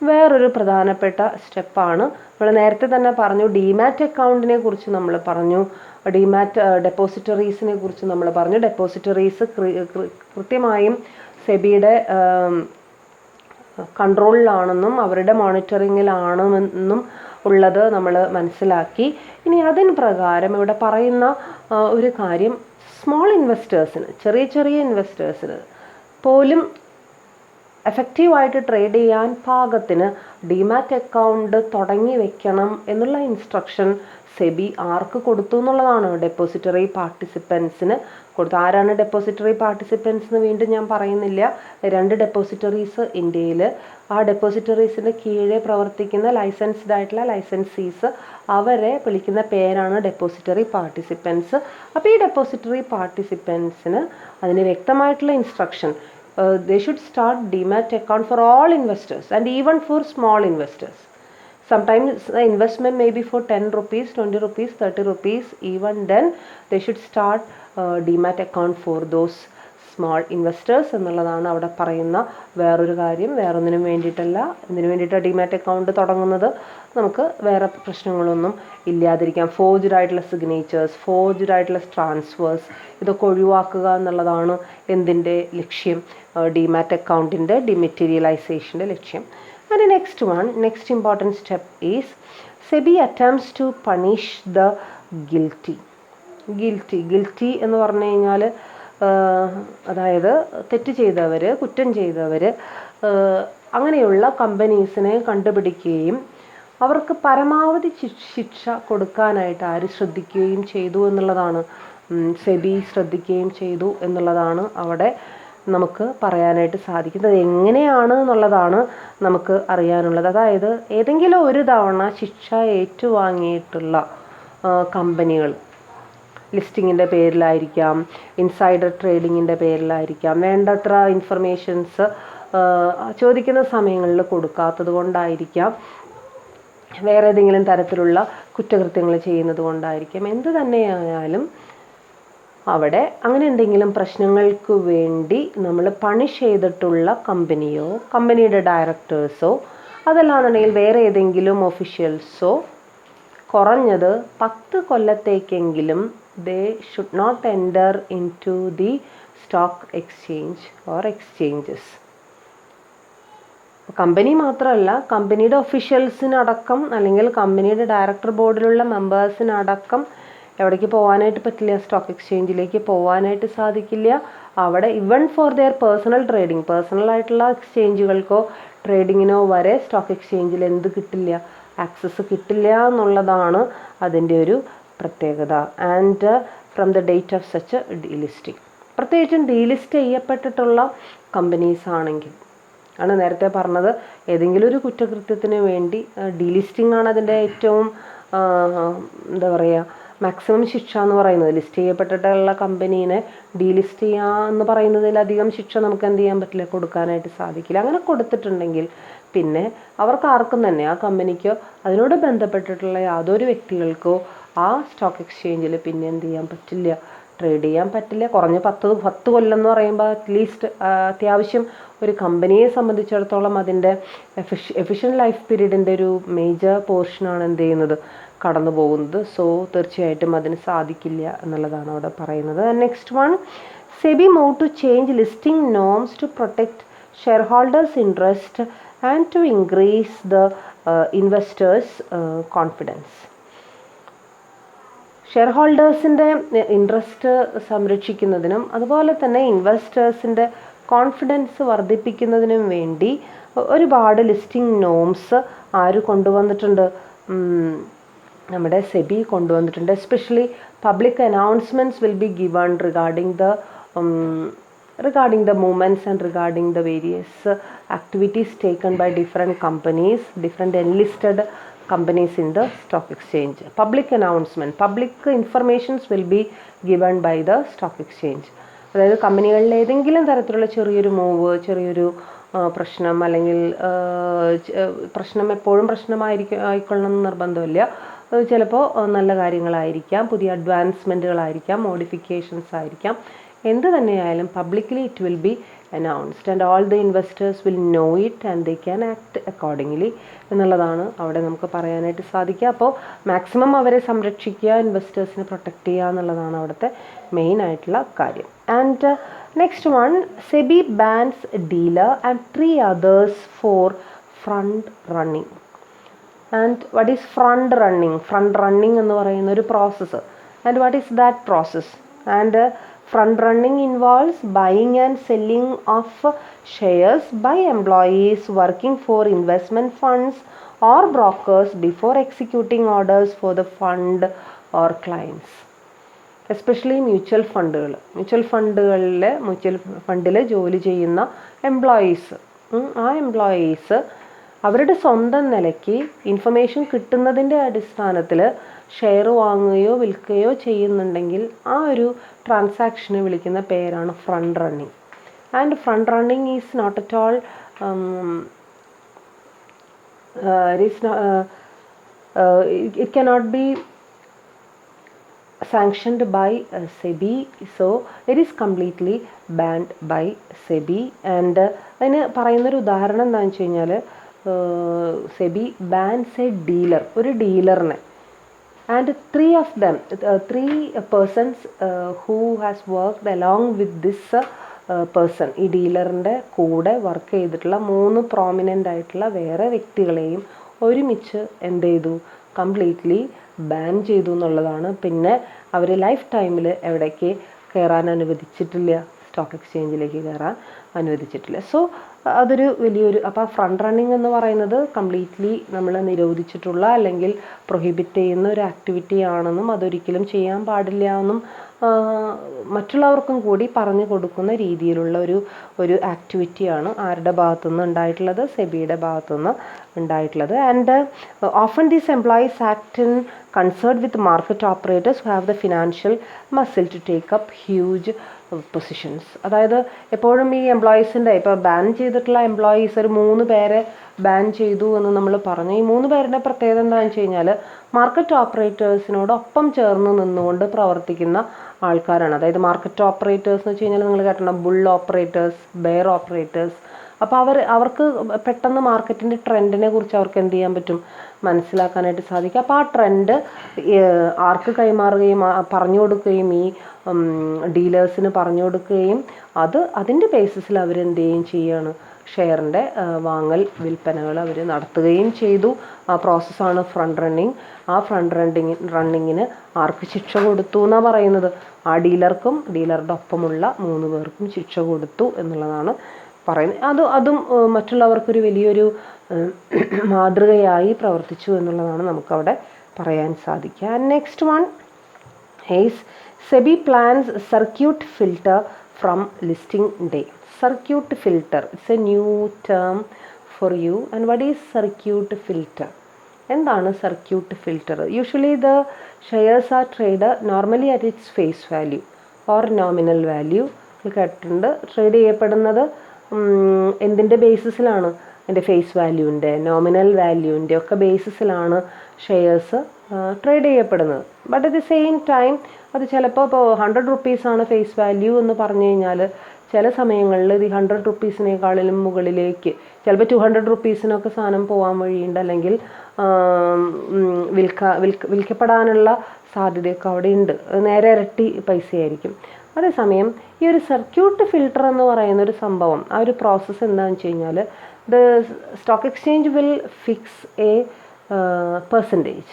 വേറൊരു പ്രധാനപ്പെട്ട സ്റ്റെപ്പാണ്. നമ്മൾ നേരത്തെ തന്നെ പറഞ്ഞു, ഡിമാറ്റ് അക്കൗണ്ടിനെ കുറിച്ച് നമ്മൾ പറഞ്ഞു, ഡിമാറ്റ് ഡെപ്പോസിറ്ററീസിനെ കുറിച്ച് നമ്മൾ പറഞ്ഞു. ഡെപ്പോസിറ്ററീസ് കൃത്യമായും സെബിയുടെ കൺട്രോളിലാണെന്നും അവരുടെ മോണിറ്ററിങ്ങിലാണെന്നും ഉള്ളത് നമ്മൾ മനസ്സിലാക്കി. ഇനി അതിന് പ്രകാരം ഇവിടെ പറയുന്ന ഒരു കാര്യം, സ്മോൾ ഇൻവെസ്റ്റേഴ്സിന്, ചെറിയ ചെറിയ ഇൻവെസ്റ്റേഴ്സിന് പോലും എഫക്റ്റീവായിട്ട് ട്രേഡ് ചെയ്യാൻ പാകത്തിന് ഡിമാറ്റ് അക്കൗണ്ട് തുടങ്ങി വെക്കണം എന്നുള്ള ഇൻസ്ട്രക്ഷൻ സെബി ആർക്ക് കൊടുത്തു എന്നുള്ളതാണ്, ഡെപ്പോസിറ്ററി പാർട്ടിസിപ്പൻസിന് കൊടുത്തു. ആരാണ് ഡെപ്പോസിറ്ററി പാർട്ടിസിപ്പൻസ് എന്ന് വീണ്ടും ഞാൻ പറയുന്നില്ല. 2 ഡെപ്പോസിറ്ററീസ് ഇന്ത്യയിൽ, ആ ഡെപ്പോസിറ്ററീസിൻ്റെ കീഴെ പ്രവർത്തിക്കുന്ന ലൈസൻസ്ഡ് ആയിട്ടുള്ള ലൈസൻസീസ്, അവരെ വിളിക്കുന്ന പേരാണ് ഡെപ്പോസിറ്ററി പാർട്ടിസിപ്പൻസ്. അപ്പോൾ ഈ ഡെപ്പോസിറ്ററി പാർട്ടിസിപ്പൻസിന് അതിന് വ്യക്തമായിട്ടുള്ള instruction, they should start demat account for all investors and even for small investors. Sometimes the investment may be for 10 rupees, 20 rupees, 30 rupees. Even then they should start demat account for those small investors എന്നുള്ളതാണ് അവിടെ പറയുന്ന വേറൊരു കാര്യം. വേറൊന്നിനും വേണ്ടിയിട്ടല്ല. ഇതിനു വേണ്ടിയിട്ട് demat account തുടങ്ങുന്നത് നമുക്ക് വേറെ പ്രശ്നങ്ങളൊന്നും ഇല്ലാതിരിക്കാം. ഫോർജ്ഡ് ആയിട്ടുള്ള സിഗ്നേച്ചേഴ്സ്, ഫോർജ്ഡ് ആയിട്ടുള്ള ട്രാൻസ്ഫേഴ്സ്, ഇതൊക്കെ ഒഴിവാക്കുക എന്നുള്ളതാണ് എന്തിൻ്റെ ലക്ഷ്യം, ഡിമാറ്റ് അക്കൗണ്ടിൻ്റെ ഡിമെറ്റീരിയലൈസേഷൻ്റെ ലക്ഷ്യം. And the next important step is SEBI attempts to punish the guilty എന്ന് പറഞ്ഞു കഴിഞ്ഞാൽ അതായത് തെറ്റ് ചെയ്തവർ, കുറ്റം ചെയ്തവർ, അങ്ങനെയുള്ള കമ്പനീസിനെ കണ്ടുപിടിക്കുകയും അവർക്ക് പരമാവധി ശിക്ഷ കൊടുക്കാനായിട്ട് ആര് ശ്രദ്ധിക്കുകയും ചെയ്തു എന്നുള്ളതാണ്, സെബി ശ്രദ്ധിക്കുകയും ചെയ്തു എന്നുള്ളതാണ് അവിടെ നമുക്ക് പറയാനായിട്ട് സാധിക്കുന്നത്. എങ്ങനെയാണ് എന്നുള്ളതാണ് നമുക്ക് അറിയാനുള്ളത്. അതായത് ഏതെങ്കിലും ഒരു തവണ ശിക്ഷ ഏറ്റുവാങ്ങിയിട്ടുള്ള കമ്പനികൾ, ലിസ്റ്റിങ്ങിൻ്റെ പേരിലായിരിക്കാം, ഇൻസൈഡർ ട്രേഡിങ്ങിൻ്റെ പേരിലായിരിക്കാം, വേണ്ടത്ര ഇൻഫർമേഷൻസ് ചോദിക്കുന്ന സമയങ്ങളിൽ കൊടുക്കാത്തത് കൊണ്ടായിരിക്കാം, വേറെ ഏതെങ്കിലും തരത്തിലുള്ള കുറ്റകൃത്യങ്ങൾ ചെയ്യുന്നത് കൊണ്ടായിരിക്കാം. എന്ത് തന്നെയായാലും അവിടെ അങ്ങനെ എന്തെങ്കിലും പ്രശ്നങ്ങൾക്ക് വേണ്ടി നമ്മൾ പണിഷ് ചെയ്തിട്ടുള്ള കമ്പനിയോ കമ്പനിയുടെ ഡയറക്ടേഴ്സോ അതല്ലാന്നുണ്ടെങ്കിൽ വേറെ ഏതെങ്കിലും ഒഫീഷ്യൽസോ കുറഞ്ഞത് 10 കൊല്ലത്തേക്കെങ്കിലും they should not enter into the stock exchange or exchanges. Company മാത്രമല്ല, കമ്പനിയുടെ ഒഫീഷ്യൽസിനടക്കം അല്ലെങ്കിൽ കമ്പനിയുടെ ഡയറക്ടർ ബോർഡിലുള്ള മെമ്പേഴ്സിനടക്കം എവിടേക്ക് പോകാനായിട്ട് പറ്റില്ല, സ്റ്റോക്ക് എക്സ്ചേഞ്ചിലേക്ക് പോകാനായിട്ട് സാധിക്കില്ല. അവിടെ even for their personal trading, പേഴ്സണലായിട്ടുള്ള എക്സ്ചേഞ്ചുകൾക്കോ ട്രേഡിങ്ങിനോ വരെ സ്റ്റോക്ക് എക്സ്ചേഞ്ചിൽ എന്ത് കിട്ടില്ല, ആക്സസ് കിട്ടില്ല എന്നുള്ളതാണ് അതിൻ്റെ ഒരു പ്രത്യേകത. And from the date of such delisting, പ്രത്യേകിച്ചും ഡീലിസ്റ്റ് ചെയ്യപ്പെട്ടിട്ടുള്ള കമ്പനീസ് ആണെങ്കിൽ ആണ് നേരത്തെ പറഞ്ഞത്, ഏതെങ്കിലും ഒരു കുറ്റകൃത്യത്തിന് വേണ്ടി ഡീലിസ്റ്റിംഗ് ആണ് അതിൻ്റെ ഏറ്റവും എന്താ പറയുക മാക്സിമം ശിക്ഷ എന്ന് പറയുന്നത്. ലിസ്റ്റ് ചെയ്യപ്പെട്ടിട്ടുള്ള കമ്പനീനെ ഡീലിസ്റ്റ് ചെയ്യുക എന്ന് പറയുന്നതിലധികം ശിക്ഷ നമുക്ക് എന്ത് ചെയ്യാൻ പറ്റില്ല, കൊടുക്കാനായിട്ട് സാധിക്കില്ല. അങ്ങനെ കൊടുത്തിട്ടുണ്ടെങ്കിൽ പിന്നെ അവർക്ക് ആർക്കും തന്നെ, ആ കമ്പനിക്കോ അതിനോട് ബന്ധപ്പെട്ടിട്ടുള്ള യാതൊരു വ്യക്തികൾക്കോ ആ സ്റ്റോക്ക് എക്സ്ചേഞ്ചിൽ പിന്നെ എന്ത് ചെയ്യാൻ പറ്റില്ല, ട്രേഡ് ചെയ്യാൻ പറ്റില്ല. കുറഞ്ഞ 10 കൊല്ലം എന്ന് പറയുമ്പോൾ അറ്റ്ലീസ്റ്റ് അത്യാവശ്യം ഒരു കമ്പനിയെ സംബന്ധിച്ചിടത്തോളം അതിൻ്റെ എഫിഷ്യൻറ്റ് ലൈഫ് പീരീഡിൻ്റെ ഒരു മേജർ പോർഷനാണ് എന്ത് ചെയ്യുന്നത്, കടന്നു പോകുന്നത്. സോ തീർച്ചയായിട്ടും അതിന് സാധിക്കില്ല എന്നുള്ളതാണ് അവിടെ പറയുന്നത്. Next one, SEBI move to change listing norms to protect share holders interest and to increase the investors confidence. Share ഹോൾഡേഴ്സിൻ്റെ ഇൻട്രസ്റ്റ് സംരക്ഷിക്കുന്നതിനും അതുപോലെ തന്നെ ഇൻവെസ്റ്റേഴ്സിൻ്റെ കോൺഫിഡൻസ് വർദ്ധിപ്പിക്കുന്നതിനും വേണ്ടി ഒരുപാട് ലിസ്റ്റിംഗ് നോംസ് ആര് കൊണ്ടുവന്നിട്ടുണ്ട്, നമ്മുടെ സെബി കൊണ്ടുവന്നിട്ടുണ്ട്. Especially public announcements will be given regarding the movements and regarding the various activities taken by different companies, different enlisted companies in the stock exchange. Public announcement, public informations will be given by the stock exchange. അതായത് കമ്പനികളിൽ ഏതെങ്കിലും തരത്തിലുള്ള ചെറിയൊരു move, ചെറിയൊരു പ്രശ്നം, അല്ലെങ്കിൽ പ്രശ്നം എപ്പോഴും ആയിക്കൊള്ളണം എന്ന് നിർബന്ധമില്ല, ചിലപ്പോൾ നല്ല കാര്യങ്ങളായിരിക്കാം, പുതിയ അഡ്വാൻസ്മെൻറ്റുകളായിരിക്കാം, മോഡിഫിക്കേഷൻസ് ആയിരിക്കാം, എന്ത് തന്നെയായാലും publicly it will be announced and all the investors will know it and they can act accordingly എന്നുള്ളതാണ് അവിടെ നമുക്ക് പറയാനായിട്ട് സാധിക്കുക. അപ്പോൾ മാക്സിമം അവരെ സംരക്ഷിക്കുക, ഇൻവെസ്റ്റേഴ്സിനെ പ്രൊട്ടക്റ്റ് ചെയ്യുക എന്നുള്ളതാണ് അവിടുത്തെ മെയിൻ ആയിട്ടുള്ള കാര്യം. And next one, SEBI bans dealer and 3 others for front running. And what is front running? Front running എന്ന് പറയുന്ന ഒരു process. And what is that process? And front running involves buying and selling of shares by employees working for investment funds or brokers before executing orders for the fund or clients. Especially mutual ഫണ്ടിൽ ജോലി ചെയ്യുന്ന employees, ആ employees അവരുടെ സ്വന്തം നിലയ്ക്ക് information കിട്ടുന്നതിൻ്റെ അടിസ്ഥാനത്തിൽ share വാങ്ങുകയോ വിൽക്കുകയോ ചെയ്യുന്നുണ്ടെങ്കിൽ ആ ഒരു ട്രാൻസാക്ഷനെ വിളിക്കുന്ന പേരാണ് front running. And front running is not at all it cannot be sanctioned by SEBI, so it is completely banned by SEBI. and അതിന് പറയുന്നൊരു ഉദാഹരണം എന്താണെന്ന് വെച്ച് കഴിഞ്ഞാൽ, SEBI bans a dealer, ഒരു ഡീലറിനെ, and 3 persons who has worked along with this person, ഈ ഡീലറിൻ്റെ കൂടെ work ചെയ്തിട്ടുള്ള 3 പ്രോമിനൻ്റ് ആയിട്ടുള്ള വേറെ വ്യക്തികളെയും ഒരുമിച്ച് എന്ത് ചെയ്തു, കംപ്ലീറ്റ്ലി ബാൻ ചെയ്തു എന്നുള്ളതാണ്. പിന്നെ അവർ ലൈഫ് ടൈമിൽ എവിടേക്ക് കയറാൻ അനുവദിച്ചിട്ടില്ല, സ്റ്റോക്ക് എക്സ്ചേഞ്ചിലേക്ക് കയറാൻ അനുവദിച്ചിട്ടില്ല. സോ അതൊരു വലിയൊരു, അപ്പോൾ ഫ്രണ്ട് റണ്ണിങ് എന്ന് പറയുന്നത് കംപ്ലീറ്റ്ലി നമ്മൾ നിരോധിച്ചിട്ടുള്ള അല്ലെങ്കിൽ പ്രൊഹിബിറ്റ് ചെയ്യുന്ന ഒരു ആക്ടിവിറ്റി ആണെന്നും അതൊരിക്കലും ചെയ്യാൻ പാടില്ല എന്നും മറ്റുള്ളവർക്കും കൂടി പറഞ്ഞു കൊടുക്കുന്ന രീതിയിലുള്ള ഒരു ആക്ടിവിറ്റിയാണ് ആരുടെ ഭാഗത്തുനിന്ന് ഉണ്ടായിട്ടുള്ളത്, സെബിയുടെ ഭാഗത്തുനിന്ന് ഉണ്ടായിട്ടുള്ളത്. And often these employees act in concert with market operators who have the financial muscle to take up huge positions. അതായത് എപ്പോഴും ഈ എംപ്ലോയീസിൻ്റെ, ഇപ്പോൾ ബാൻ ചെയ്തിട്ടുള്ള എംപ്ലോയീസ് ഒരു 3 പേരെ ബാൻ ചെയ്തു എന്ന് നമ്മൾ പറഞ്ഞു. ഈ 3 പേരുടെ പ്രത്യേകത എന്താണെന്ന് വെച്ച് കഴിഞ്ഞാൽ മാർക്കറ്റ് ഓപ്പറേറ്റേഴ്സിനോടൊപ്പം ചേർന്ന് നിന്നുകൊണ്ട് പ്രവർത്തിക്കുന്ന ആൾക്കാരാണ്. അതായത് മാർക്കറ്റ് ഓപ്പറേറ്റേഴ്സ് എന്ന് വെച്ച് കഴിഞ്ഞാൽ നിങ്ങൾ കേട്ടിട്ടുണ്ട്, ബുൾ ഓപ്പറേറ്റേഴ്സ്, ബെയർ ഓപ്പറേറ്റേഴ്സ്. അപ്പോൾ അവർക്ക് പെട്ടെന്ന് മാർക്കറ്റിൻ്റെ ട്രെൻഡിനെ കുറിച്ച് അവർക്ക് എന്ത് ചെയ്യാൻ പറ്റും, മനസ്സിലാക്കാനായിട്ട് സാധിക്കും. അപ്പോൾ ആ ട്രെൻഡ് ആർക്ക് കൈമാറുകയും പറഞ്ഞു കൊടുക്കുകയും ഈ ഡീലേഴ്സിന് പറഞ്ഞു കൊടുക്കുകയും അതിൻ്റെ ബേസിസിൽ അവരെന്ത് ചെയ്യുകയും ചെയ്യുകയാണ്, ഷെയറിൻ്റെ വാങ്ങൽ വിൽപ്പനകൾ അവർ നടത്തുകയും ചെയ്തു. ആ പ്രോസസ്സാണ് ഫ്രണ്ട് റണ്ണിങ്. ആ ഫ്രണ്ട് റണ്ണിങ്ങിന് ആർക്ക് ശിക്ഷ കൊടുത്തു എന്നാണ് പറയുന്നത്, ആ ഡീലർക്കും ഡീലറുടെ ഒപ്പമുള്ള 3 പേർക്കും ശിക്ഷ കൊടുത്തു എന്നുള്ളതാണ് പറയുന്നത്. അതും മറ്റുള്ളവർക്കൊരു വലിയൊരു മാതൃകയായി പ്രവർത്തിച്ചു എന്നുള്ളതാണ് നമുക്കവിടെ പറയാൻ സാധിക്കുക. Next one is SEBI plans circuit filter from listing day. Circuit filter, it's a new term for you. And what is circuit filter? എന്താണ് circuit filter? Usually the shares are trade normally at its face value or nominal value. കേട്ടിട്ടുണ്ട്. Trade ചെയ്യപ്പെടുന്നത് എന്തിൻ്റെ ബേസിസിലാണ്? എൻ്റെ face വാല്യൂവിൻ്റെ, nominal വാല്യൂവിൻ്റെ ഒക്കെ ബേസിസിലാണ് ഷെയർസ് ട്രേഡ് ചെയ്യപ്പെടുന്നത്. But at the same time അത് ചിലപ്പോൾ ഇപ്പോൾ 100 റുപ്പീസാണ് ഫേസ് വാല്യൂ എന്ന് പറഞ്ഞു കഴിഞ്ഞാൽ ചില സമയങ്ങളിൽ ഇത് 100 റുപ്പീസിനേക്കാളിലും മുകളിലേക്ക്, ചിലപ്പോൾ 200 റുപ്പീസിനൊക്കെ സാധനം പോകാൻ വഴിയുണ്ട്, അല്ലെങ്കിൽ വിൽക്കപ്പെടാനുള്ള സാധ്യതയൊക്കെ അവിടെ ഉണ്ട്. നേരെ ഇരട്ടി പൈസയായിരിക്കും. അതേസമയം ഈ ഒരു സർക്യൂട്ട് ഫിൽട്ടർ എന്ന് പറയുന്ന ഒരു സംഭവം, ആ ഒരു പ്രോസസ്സ് എന്താണെന്ന് വെച്ച് കഴിഞ്ഞാൽ the stock exchange will fix a percentage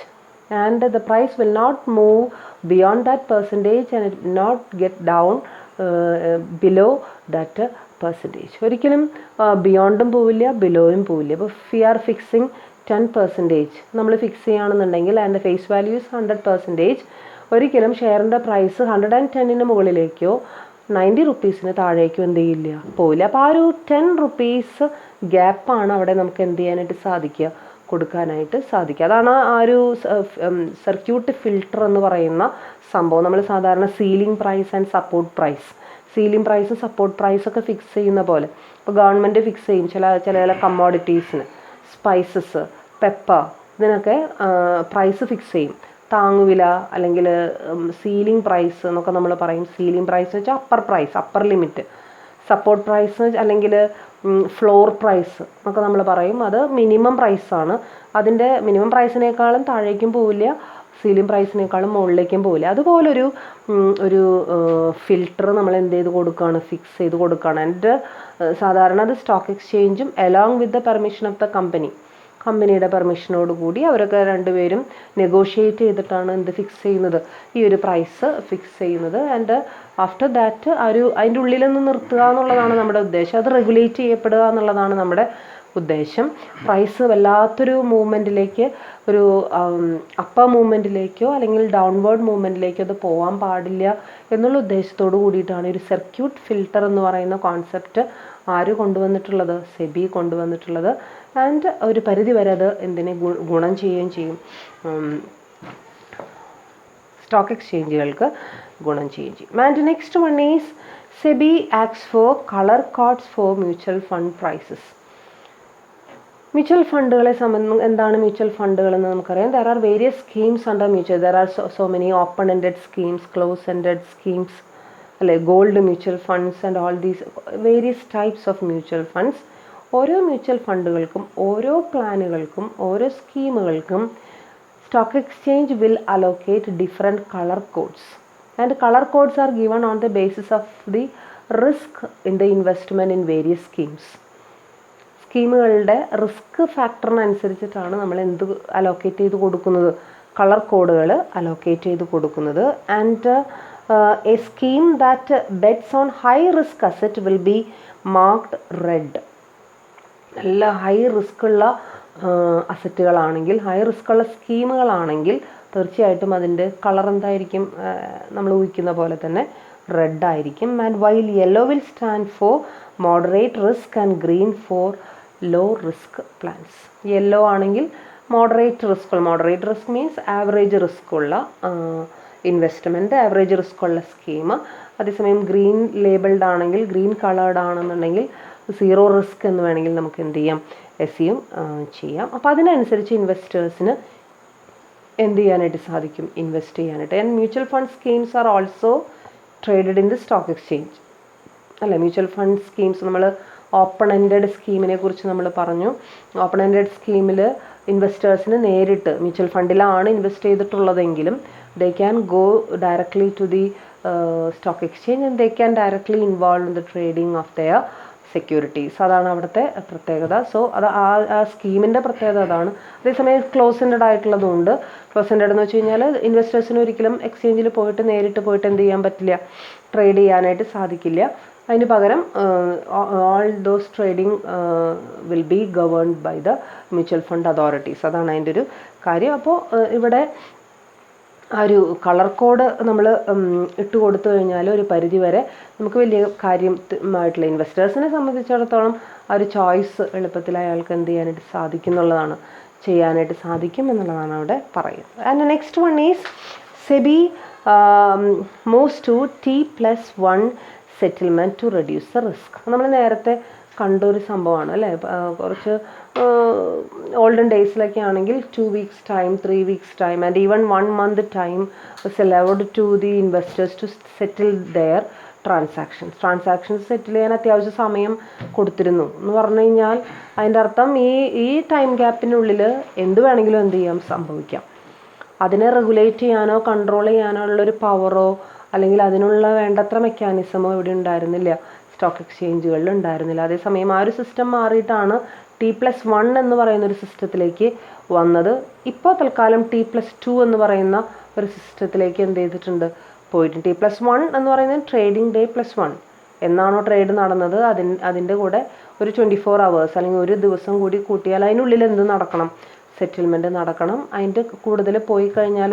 and the price will not move beyond that percentage and it will not get down below that percentage. ഒരിക്കലും ബിയോണ്ടും പോവില്ല, ബിലോയും പോവില്ല. ഇപ്പോൾ വി ആർ ഫിക്സിങ് 10% നമ്മൾ ഫിക്സ് ചെയ്യുകയാണെന്നുണ്ടെങ്കിൽ ആൻഡ് ഫേസ് വാല്യൂ ഇസ് 100%, ഒരിക്കലും ഷെയറിൻ്റെ price 110 മുകളിലേക്കോ 90 റുപ്പീസിന് താഴേക്കോ എന്ത് ചെയ്യില്ല, പോവില്ല. അപ്പോൾ ആ ഒരു 10 റുപ്പീസ് ഗ്യാപ്പാണ് അവിടെ നമുക്ക് എന്ത് ചെയ്യാനായിട്ട് സാധിക്കുക, കൊടുക്കാനായിട്ട് സാധിക്കുക. അതാണ് ആ ഒരു സർക്യൂട്ട് ഫിൽട്ടർ എന്ന് പറയുന്ന സംഭവം. നമ്മൾ സാധാരണ ceiling price and support price, ceiling പ്രൈസും സപ്പോർട്ട് പ്രൈസൊക്കെ ഫിക്സ് ചെയ്യുന്ന പോലെ ഇപ്പോൾ ഗവൺമെൻറ് ഫിക്സ് ചെയ്യും ചില കമ്മോഡിറ്റീസിന്, സ്പൈസസ്, പെപ്പർ, ഇതിനൊക്കെ പ്രൈസ് ഫിക്സ് ചെയ്യും. താങ്ങുവില അല്ലെങ്കിൽ സീലിംഗ് പ്രൈസ് എന്നൊക്കെ നമ്മൾ പറയും. സീലിംഗ് പ്രൈസ് എന്ന് വെച്ചാൽ upper price, upper limit. Support price അല്ലെങ്കിൽ ഫ്ലോർ പ്രൈസ് എന്നൊക്കെ നമ്മൾ പറയും. അത് മിനിമം പ്രൈസാണ്. അതിൻ്റെ മിനിമം പ്രൈസിനേക്കാളും താഴേക്കും പോവില്ല, സീലിംഗ് പ്രൈസിനേക്കാളും മുകളിലേക്കും പോവില്ല. അതുപോലൊരു ഫിൽട്ടർ നമ്മൾ എന്ത് ചെയ്ത് കൊടുക്കുകയാണ്, ഫിക്സ് ചെയ്ത് കൊടുക്കുകയാണ്. ആൻഡ് സാധാരണ അത് സ്റ്റോക്ക് എക്സ്ചേഞ്ചും along with the permission of the കമ്പനിയുടെ പെർമിഷനോട് കൂടി അവരൊക്കെ രണ്ടുപേരും നെഗോഷിയേറ്റ് ചെയ്തിട്ടാണ് എന്ത് ഫിക്സ് ചെയ്യുന്നത്, ഈ ഒരു പ്രൈസ് ഫിക്സ് ചെയ്യുന്നത്. ആൻഡ് ആഫ്റ്റർ ദാറ്റ് അതിൻ്റെ ഉള്ളിലൊന്ന് നിർത്തുക എന്നുള്ളതാണ് നമ്മുടെ ഉദ്ദേശം. അത് റെഗുലേറ്റ് ചെയ്യപ്പെടുക എന്നുള്ളതാണ് നമ്മുടെ ഉദ്ദേശം. പ്രൈസ് വല്ലാത്തൊരു മൂവ്മെൻറ്റിലേക്ക്, ഒരു അപ്പർ മൂവ്മെൻറ്റിലേക്കോ അല്ലെങ്കിൽ ഡൗൺവേർഡ് മൂവ്മെൻറ്റിലേക്കോ അത് പോകാൻ പാടില്ല എന്നുള്ള ഉദ്ദേശത്തോടു കൂടിയിട്ടാണ് ഒരു സർക്യൂട്ട് ഫിൽട്ടർ എന്ന് പറയുന്ന കോൺസെപ്റ്റ് ആര് കൊണ്ടുവന്നിട്ടുള്ളത്, സെബി കൊണ്ടുവന്നിട്ടുള്ളത്. ആൻഡ് ഒരു പരിധി വരെ അത് എന്തിനെ ഗുണം ചെയ്യുകയും ചെയ്യും, സ്റ്റോക്ക് എക്സ്ചേഞ്ചുകൾക്ക് ഗുണം ചെയ്യുകയും ചെയ്യും. And next one is SEBI acts for colour codes for mutual fund prices. Mutual ഫണ്ടുകളെ സംബന്ധിച്ച് എന്താണ് മ്യൂച്വൽ ഫണ്ടുകൾ എന്ന് നമുക്കറിയാം. There are various schemes under mutual. There are so many open ended schemes, close ended schemes, അല്ലെ, gold mutual funds and all these various types of mutual funds. ഓരോ mutual ഫണ്ടുകൾക്കും ഓരോ പ്ലാനുകൾക്കും ഓരോ സ്കീമുകൾക്കും stock exchange will allocate different colour codes and colour codes R given on the basis of the risk in the investment in various schemes. സ്കീമുകളുടെ risk ഫാക്ടറിനനുസരിച്ചിട്ടാണ് നമ്മൾ എന്ത് അലോക്കേറ്റ് ചെയ്ത് കൊടുക്കുന്നത്, കളർ കോഡുകൾ അലോക്കേറ്റ് ചെയ്ത് കൊടുക്കുന്നത്. And A scheme that Betz on high risk asset will be marked red. നല്ല ഹൈ റിസ്ക് ഉള്ള അസറ്റുകളാണെങ്കിൽ, ഹൈ റിസ്ക് ഉള്ള സ്കീമുകളാണെങ്കിൽ തീർച്ചയായിട്ടും അതിൻ്റെ കളർ എന്തായിരിക്കും? നമ്മൾ ഊഹിക്കുന്ന പോലെ തന്നെ റെഡ് ആയിരിക്കും. And while yellow will stand for moderate risk and green for low risk plans. Yellow ആണെങ്കിൽ moderate risk means average risk ഉള്ള ഇൻവെസ്റ്റ്മെൻറ്റ്, ആവറേജ് റിസ്ക് ഉള്ള സ്കീം. അതേസമയം ഗ്രീൻ ലേബിൾഡ് ആണെങ്കിൽ, ഗ്രീൻ കളേർഡ് ആണെന്നുണ്ടെങ്കിൽ സീറോ റിസ്ക് എന്ന് വേണമെങ്കിൽ നമുക്ക് എന്ത് ചെയ്യാം? എസ്യൂം ചെയ്യാം. അപ്പോൾ അതിനനുസരിച്ച് ഇൻവെസ്റ്റേഴ്സിന് എന്ത് ചെയ്യാനായിട്ട് സാധിക്കും? ഇൻവെസ്റ്റ് ചെയ്യാനായിട്ട്. And mutual fund schemes are also traded in the stock exchange. അല്ലേ, മ്യൂച്വൽ ഫണ്ട് സ്കീംസ് നമ്മൾ ഓപ്പൺ എൻഡഡ് സ്കീമിനെ കുറിച്ച് നമ്മൾ പറഞ്ഞു. ഓപ്പൺ എൻഡഡ് സ്കീമിൽ ഇൻവെസ്റ്റേഴ്സിന് നേരിട്ട് മ്യൂച്വൽ ഫണ്ടിലാണ് ഇൻവെസ്റ്റ് ചെയ്തിട്ടുള്ളതെങ്കിലും they can go directly to the stock exchange and they can directly involve in the trading of their securities. അതാണ് അവിടുത്തെ പ്രത്യേകത. സോ അത് ആ സ്കീമിൻ്റെ പ്രത്യേകത അതാണ്. അതേസമയം ക്ലോസ് എൻഡഡ് ആയിട്ടുള്ളതുകൊണ്ട്, ക്ലോസ് എൻഡഡ് എന്ന് വെച്ച് കഴിഞ്ഞാൽ ഇൻവെസ്റ്റേഴ്സിന് ഒരിക്കലും എക്സ്ചേഞ്ചിൽ പോയിട്ട് നേരിട്ട് പോയിട്ട് എന്ത് ചെയ്യാൻ പറ്റില്ല? ട്രേഡ് ചെയ്യാനായിട്ട് സാധിക്കില്ല. അതിന് പകരം all those trading will be governed by the mutual fund authorities. അതാണ് അതിൻ്റെ ഒരു കാര്യം. അപ്പോൾ ഇവിടെ ആ ഒരു കളർ കോഡ് നമ്മൾ ഇട്ട് കൊടുത്തു കഴിഞ്ഞാൽ ഒരു പരിധി വരെ നമുക്ക് വലിയ കാര്യമായിട്ടുള്ള ഇൻവെസ്റ്റേഴ്സിനെ സംബന്ധിച്ചിടത്തോളം ആ ഒരു ചോയ്സ് എളുപ്പത്തിൽ അയാൾക്ക് എന്ത് ചെയ്യാനായിട്ട് സാധിക്കും എന്നുള്ളതാണ്, ചെയ്യാനായിട്ട് സാധിക്കും എന്നുള്ളതാണ് അവിടെ പറയുന്നത്. And next one is SEBI moves to T+1 settlement to reduce the risk. നമ്മൾ നേരത്തെ കണ്ടൊരു സംഭവമാണ് അല്ലേ. കുറച്ച് ഓൾഡൻ ഡേയ്സിലൊക്കെ ആണെങ്കിൽ 2 weeks time, 3 weeks time and even 1 month time was allowed to the investors to settle their transactions settle ചെയ്യാൻ അത്യാവശ്യം സമയം കൊടുത്തിരുന്നു എന്ന് പറഞ്ഞു കഴിഞ്ഞാൽ അതിൻ്റെ അർത്ഥം ഈ ടൈം ഗ്യാപ്പിനുള്ളിൽ എന്ത് വേണമെങ്കിലും എന്ത് ചെയ്യാം? സംഭവിക്കാം. അതിനെ റെഗുലേറ്റ് ചെയ്യാനോ കൺട്രോൾ ചെയ്യാനോ ഉള്ളൊരു പവറോ അല്ലെങ്കിൽ അതിനുള്ള വേണ്ടത്ര മെക്കാനിസമോ ഇവിടെ ഉണ്ടായിരുന്നില്ല, സ്റ്റോക്ക് എക്സ്ചേഞ്ചുകളിൽ ഉണ്ടായിരുന്നില്ല. അതേസമയം ആ ഒരു സിസ്റ്റം മാറിയിട്ടാണ് T+1 എന്ന് പറയുന്ന ഒരു സിസ്റ്റത്തിലേക്ക് വന്നത്. ഇപ്പോൾ തൽക്കാലം T+2 എന്ന് പറയുന്ന ഒരു സിസ്റ്റത്തിലേക്ക് എന്ത് ചെയ്തിട്ടുണ്ട്? പോയിട്ടുണ്ട്. T+1 എന്ന് പറയുന്നത് ട്രേഡിംഗ് ഡേ +1 എന്നാണോ ട്രേഡ് നടന്നത് അതിൻ്റെ കൂടെ ഒരു 24 hours അല്ലെങ്കിൽ ഒരു ദിവസം കൂടി കൂട്ടിയാൽ അതിനുള്ളിൽ എന്ത് നടക്കണം? സെറ്റിൽമെൻറ്റ് നടക്കണം. അതിൻ്റെ കൂടുതൽ പോയി കഴിഞ്ഞാൽ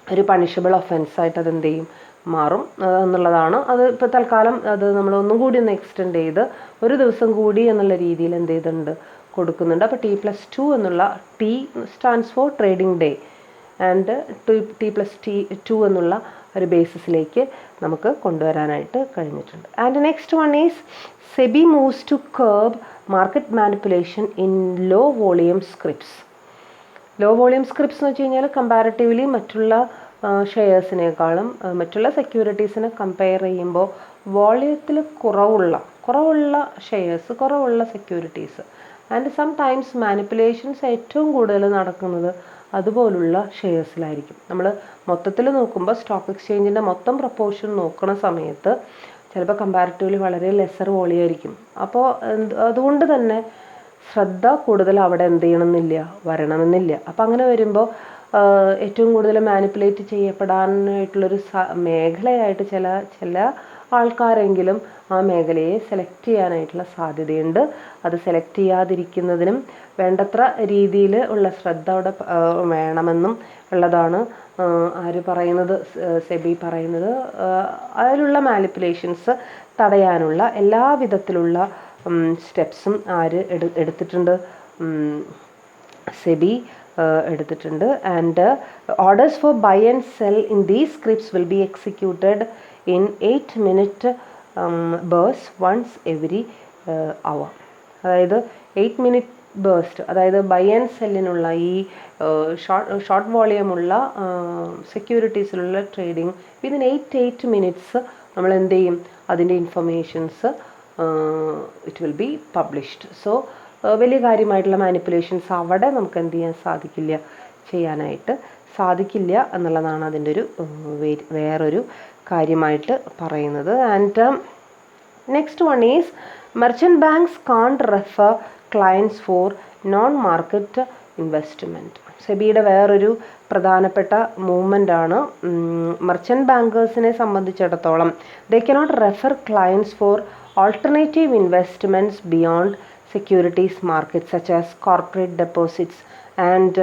ഒരു പണിഷബിൾ ഒഫൻസായിട്ട് അതെന്ത് ചെയ്യും? മാറും എന്നുള്ളതാണ്. അത് ഇപ്പോൾ തൽക്കാലം അത് നമ്മൾ ഒന്നും കൂടി ഒന്ന് എക്സ്റ്റെൻഡ് ചെയ്ത് ഒരു ദിവസം കൂടി എന്നുള്ള രീതിയിൽ എന്ത് ചെയ്തിട്ടുണ്ട്? കൊടുക്കുന്നുണ്ട്. അപ്പോൾ T+2 എന്നുള്ള T stands for trading day and T+2 എന്നുള്ള ഒരു ബേസിസിലേക്ക് നമുക്ക് കൊണ്ടുവരാനായിട്ട് കഴിഞ്ഞിട്ടുണ്ട്. And next one is SEBI moves to curb market manipulation in low volume scripts. Low volume scripts എന്ന് വെച്ച് കഴിഞ്ഞാൽ കമ്പാരിറ്റീവ്ലി മറ്റുള്ള ഷെയർസിനേക്കാളും മറ്റുള്ള സെക്യൂരിറ്റീസിനെ കമ്പയർ ചെയ്യുമ്പോൾ വോളിയത്തിൽ കുറവുള്ള ഷെയർസ്, കുറവുള്ള securities and sometimes manipulations ഏറ്റവും കൂടുതൽ നടക്കുന്നത് അതുപോലുള്ള ഷെയർസിലായിരിക്കും. നമ്മൾ മൊത്തത്തിൽ നോക്കുമ്പോൾ സ്റ്റോക്ക് എക്സ്ചേഞ്ചിൻ്റെ മൊത്തം പ്രപ്പോർഷൻ നോക്കുന്ന സമയത്ത് ചിലപ്പോൾ കമ്പാരിറ്റീവ്ലി വളരെ ലെസർ വോളിയായിരിക്കും. അപ്പോൾ അതുകൊണ്ട് തന്നെ ശ്രദ്ധ കൂടുതൽ അവിടെ എന്ത് ചെയ്യണമെന്നില്ല, വരണമെന്നില്ല. അപ്പോൾ അങ്ങനെ വരുമ്പോൾ ഏറ്റവും കൂടുതൽ മാനിപ്പുലേറ്റ് ചെയ്യപ്പെടാനായിട്ടുള്ളൊരു മേഖലയായിട്ട് ചില ആൾക്കാരെങ്കിലും ആ മേഖലയെ സെലക്ട് ചെയ്യാനായിട്ടുള്ള സാധ്യതയുണ്ട്. അത് സെലക്ട് ചെയ്യാതിരിക്കുന്നതിനും വേണ്ടത്ര രീതിയിൽ ഉള്ള ശ്രദ്ധ അവിടെ വേണമെന്നും ഉള്ളതാണ് ആര് പറയുന്നത്? സെബി പറയുന്നത്. അതിലുള്ള മാനിപ്പുലേഷൻസ് തടയാനുള്ള എല്ലാ വിധത്തിലുള്ള സ്റ്റെപ്സും ആര് എടുത്തിട്ടുണ്ട്? സെബി എടുത്തിട്ടുണ്ട്. And orders for buy and sell in these scripts will be executed in 8-minute bursts once every hour. അതായത് 8-minute burst, അതായത് ബൈ ആൻഡ് സെല്ലിനുള്ള ഈ ഷോർട്ട് വോളിയമുള്ള സെക്യൂരിറ്റീസിലുള്ള ട്രേഡിങ് വിതിൻ 8 minutes നമ്മൾ എന്ത് ചെയ്യും? അതിൻ്റെ informations it will be published. So വലിയ കാര്യമായിട്ടുള്ള മാനിപ്പുലേഷൻസ് അവിടെ നമുക്ക് എന്ത് ചെയ്യാനായിട്ട് സാധിക്കില്ല എന്നുള്ളതാണ് അതിൻ്റെ ഒരു വേറൊരു കാര്യമായിട്ട് പറയുന്നത്. And next one is merchant banks can't refer clients for non market investment. സെബിയുടെ വേറൊരു പ്രധാനപ്പെട്ട മൂവ്മെൻ്റാണ്. മർച്ചൻറ്റ് ബാങ്കേഴ്സിനെ സംബന്ധിച്ചിടത്തോളം they cannot refer clients for alternative investments beyond securities markets such as corporate deposits and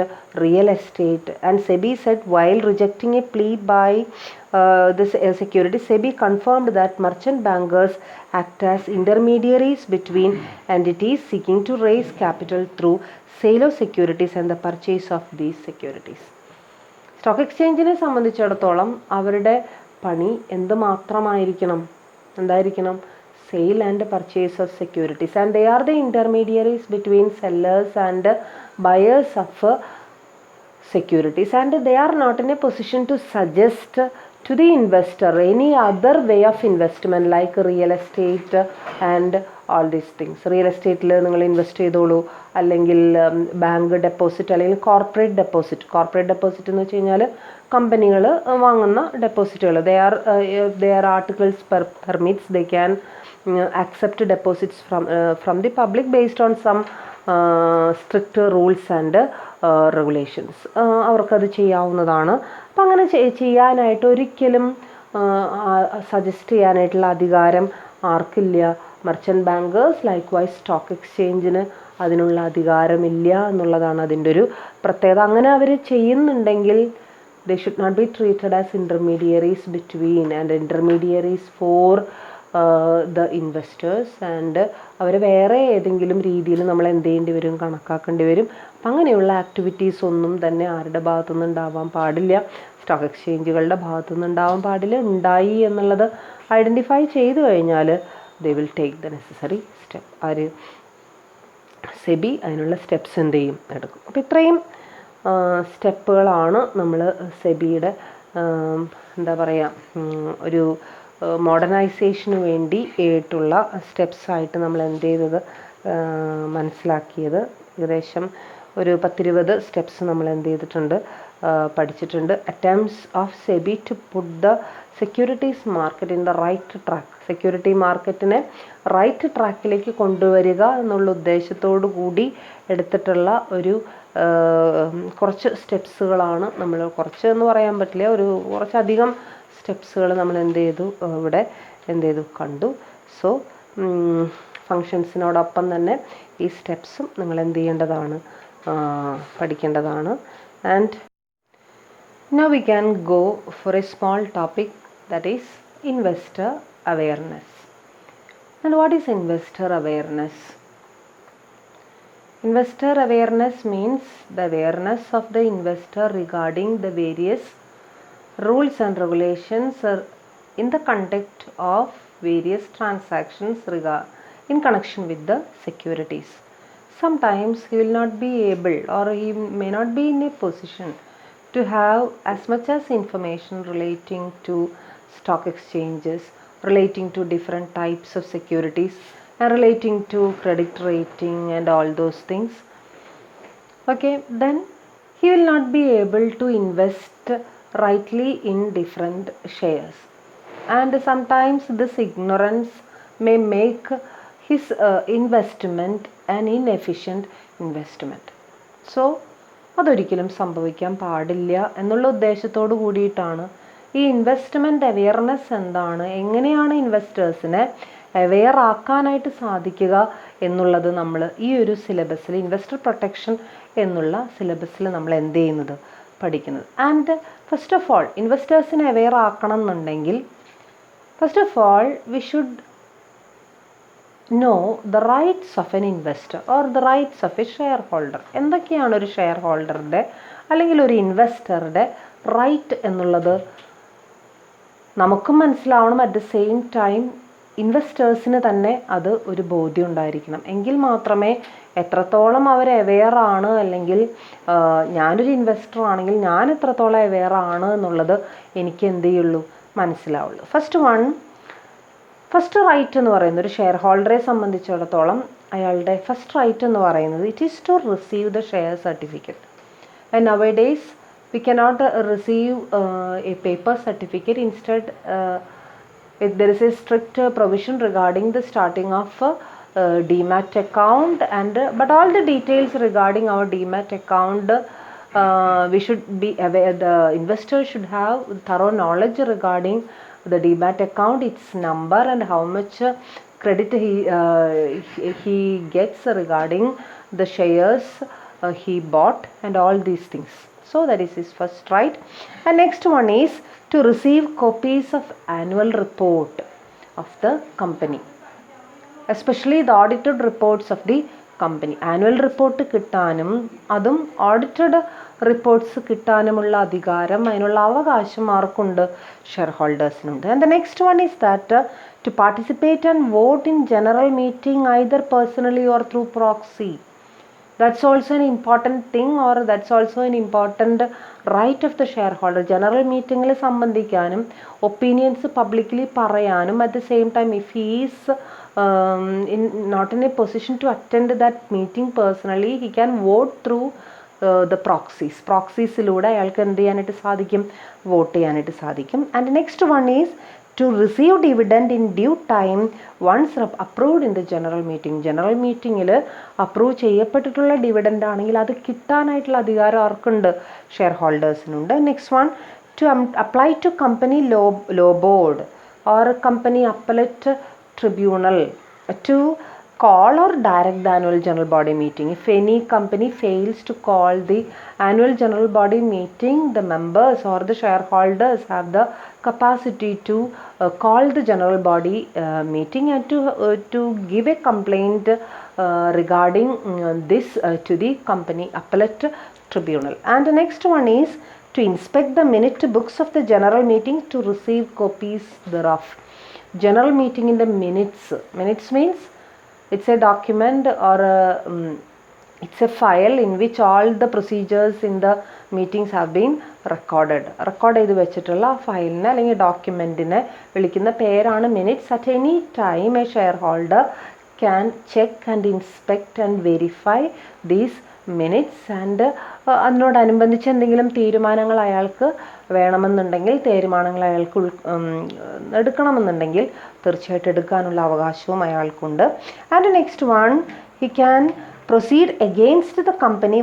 real estate. And SEBI said while rejecting a plea by this securities, SEBI confirmed that merchant bankers act as intermediaries between entities seeking to raise capital through sale of securities and the purchase of these securities. Stock എക്സ്ചേഞ്ചിനെ സംബന്ധിച്ചിടത്തോളം അവരുടെ പണി എന്തായിരിക്കണം? Sale and purchase of securities, and they are the intermediaries between sellers and buyers of securities, and they are not in a position to suggest to the investor any other way of investment like real estate and all these things. Real estate നിങ്ങൾ invest ചെയ്തോളൂ, അല്ലെങ്കിൽ bank deposit, അല്ലെങ്കിൽ corporate deposit എന്ന് വെച്ച് കഴിഞ്ഞാൽ കമ്പനികൾ വാങ്ങുന്ന ഡെപ്പോസിറ്റുകൾ. They are articles permits, they can accept deposits from the public based on some strict rules and regulations. അവർക്കത് ചെയ്യാവുന്നതാണ്. അപ്പം അങ്ങനെ ചെയ്യാനായിട്ട് ഒരിക്കലും സജസ്റ്റ് ചെയ്യാനായിട്ടുള്ള അധികാരം ആർക്കില്ല? മർച്ചൻറ്റ് ബാങ്കേഴ്സ്. ലൈക്ക്വൈസ് സ്റ്റോക്ക് എക്സ്ചേഞ്ചിന് അതിനുള്ള അധികാരമില്ല എന്നുള്ളതാണ് അതിൻ്റെ ഒരു പ്രത്യേകത. അങ്ങനെ അവർ ചെയ്യുന്നുണ്ടെങ്കിൽ they should not be treated as intermediaries between and intermediaries for the investors, and അവർ വേറെ ഏതെങ്കിലും രീതിയിൽ നമ്മൾ എന്ത് ചെയ്യേണ്ടി വരും? കണക്കാക്കേണ്ടി വരും. അപ്പം അങ്ങനെയുള്ള ആക്ടിവിറ്റീസ് ഒന്നും തന്നെ ആരുടെ ഭാഗത്തുനിന്ന് ഉണ്ടാവാൻ പാടില്ല? സ്റ്റോക്ക് എക്സ്ചേഞ്ചുകളുടെ ഭാഗത്തുനിന്ന് ഉണ്ടാവാൻ പാടില്ല. ഉണ്ടായി എന്നുള്ളത് ഐഡൻറ്റിഫൈ ചെയ്തു കഴിഞ്ഞാൽ they will take the necessary step. SEBI അതിനുള്ള സ്റ്റെപ്സ് എന്ത് ചെയ്യും? എടുക്കും. അപ്പോൾ ഇത്രയും സ്റ്റെപ്പുകളാണ് നമ്മൾ സെബിയുടെ ഒരു മോഡേണൈസേഷന് വേണ്ടി ആയിട്ടുള്ള സ്റ്റെപ്സായിട്ട് നമ്മൾ എന്ത് ചെയ്തത് മനസ്സിലാക്കിയത്. ഏകദേശം ഒരു 10-20 സ്റ്റെപ്സ് നമ്മൾ എന്ത് ചെയ്തിട്ടുണ്ട്? പഠിച്ചിട്ടുണ്ട്. Attempts of SEBI to put the securities market in the right track. Security മാർക്കറ്റിനെ റൈറ്റ് ട്രാക്കിലേക്ക് കൊണ്ടുവരിക എന്നുള്ള ഉദ്ദേശത്തോടു കൂടി എടുത്തിട്ടുള്ള ഒരു കുറച്ച് സ്റ്റെപ്സുകളാണ് നമ്മൾ. കുറച്ച് എന്ന് പറയാൻ പറ്റില്ല, കുറച്ചധികം സ്റ്റെപ്സുകൾ നമ്മൾ ഇവിടെ കണ്ടു. സോ ഫങ്ഷൻസിനോടൊപ്പം തന്നെ ഈ സ്റ്റെപ്സും നിങ്ങൾ എന്ത് ചെയ്യേണ്ടതാണ്? പഠിക്കേണ്ടതാണ്. And now we can go for a small topic, that is investor awareness. And what is investor awareness? Investor awareness means the awareness of the investor regarding the various rules and regulations in the conduct of various transactions in connection with the securities. Sometimes he will not be able, or he may not be in a position to have as much as information relating to stock exchanges, relating to different types of securities, and relating to credit rating and all those things. Okay, then he will not be able to invest rightly in different shares, and sometimes this ignorance may make his investment an inefficient investment. So അതൊരിക്കലും സംഭവിക്കാൻ പാടില്ല എന്നുള്ള ഉദ്ദേശത്തോടു കൂടിയിട്ടാണ് ഈ investment awareness എന്താണ്, എങ്ങനെയാണ് ഇൻവെസ്റ്റേഴ്സിനെ aware ആക്കാനായിട്ട് സാധിക്കുക എന്നുള്ളത് നമ്മൾ ഈ ഒരു സിലബസിൽ, ഇൻവെസ്റ്റർ പ്രൊട്ടക്ഷൻ എന്നുള്ള സിലബസിൽ നമ്മൾ എന്ത് ചെയ്യുന്നത്? പഠിക്കുന്നത്. ആൻഡ് ഫസ്റ്റ് ഓഫ് ഓൾ ഇൻവെസ്റ്റേഴ്സിനെ അവെയർ ആക്കണം എന്നുണ്ടെങ്കിൽ first of all we should know the rights of an investor or the rights of a shareholder. എന്തൊക്കെയാണ് ഒരു ഷെയർ ഹോൾഡറുടെ അല്ലെങ്കിൽ ഒരു ഇൻവെസ്റ്ററുടെ റൈറ്റ് എന്നുള്ളത് നമുക്കും മനസ്സിലാവണം. അറ്റ് ദ സെയിം ടൈം ഇൻവെസ്റ്റേഴ്സിന് തന്നെ അത് ഒരു ബോധ്യം ഉണ്ടായിരിക്കണം. എങ്കിൽ മാത്രമേ എത്രത്തോളം അവർ അവെയർ ആണ്, അല്ലെങ്കിൽ ഞാനൊരു ഇൻവെസ്റ്റർ ആണെങ്കിൽ ഞാൻ എത്രത്തോളം അവെയർ ആണ് എന്നുള്ളത് എനിക്ക് എന്ത് ചെയ്യുള്ളൂ? മനസ്സിലാവുള്ളൂ. ഫസ്റ്റ് റൈറ്റ് എന്ന് പറയുന്നത് ഒരു ഷെയർ ഹോൾഡറെ സംബന്ധിച്ചിടത്തോളം അയാളുടെ ഫസ്റ്റ് റൈറ്റ് എന്ന് പറയുന്നത് it is to receive the share certificate. And nowadays we cannot receive a paper certificate. Instead there is a strict provision regarding the starting of demat account, and but all the details regarding our demat account we should be aware, the investor should have thorough knowledge regarding the demat account, its number, and how much credit he gets regarding the shares he bought, and all these things. So that is his first right. And next one is to receive copies of annual report of the company, especially the audited reports of the company. Annual report കിട്ടാനും അതും audited reports കിട്ടാനുമുള്ള അധികാരം, അതിനുള്ള അവകാശം ആർക്കുണ്ട്? Share ഹോൾഡേഴ്സിനുണ്ട്. And the next one is that to participate and vote in general meeting either personally or through proxy. That's also an important thing, or that's also an important right of the shareholder. General meeting il sambandhikkanum, opinions publicly parayanum, at the same time if he is not in a position to attend that meeting personally, he can vote through the proxies. Proxiesilude ayalkku endu cheyanayittu sadhikkum, vote cheyanayittu sadhikkum. And next one is to receive dividend in due time once approved in the general meeting. General meetingil approve ചെയ്യപ്പെട്ടിട്ടുള്ള dividend ആണെങ്കിൽ അത് കിട്ടാനായിട്ടുള്ള അധികാരം ആർക്കുണ്ട്? Share ഹോൾഡേഴ്സിനുണ്ട്. Next one, to apply to company law board or company appellate tribunal to call or direct the annual general body meeting. If any company fails to call the annual general body meeting, the members or the shareholders have the capacity to call the general body meeting and to give a complaint regarding this to the company appellate tribunal. And the next one is to inspect the minute books of the general meeting to receive copies thereof. General meeting in the minutes means it's a document or it's a file in which all the procedures in the meetings have been recorded. Record ചെയ്ത് വെച്ചിട്ടുള്ള ഫയലിനെ അല്ലെങ്കിൽ ഡോക്യുമെൻറ്റിനെ വിളിക്കുന്ന പേരാണ് minutes. At any time A share holder can check and inspect and verify these minutes. And അതിനോടനുബന്ധിച്ച് എന്തെങ്കിലും തീരുമാനങ്ങൾ അയാൾക്ക് വേണമെന്നുണ്ടെങ്കിൽ, തീരുമാനങ്ങൾ അയാൾക്ക് എടുക്കണമെന്നുണ്ടെങ്കിൽ തീർച്ചയായിട്ടും എടുക്കാനുള്ള അവകാശവും അയാൾക്കുണ്ട്. And next one, he can proceed against the company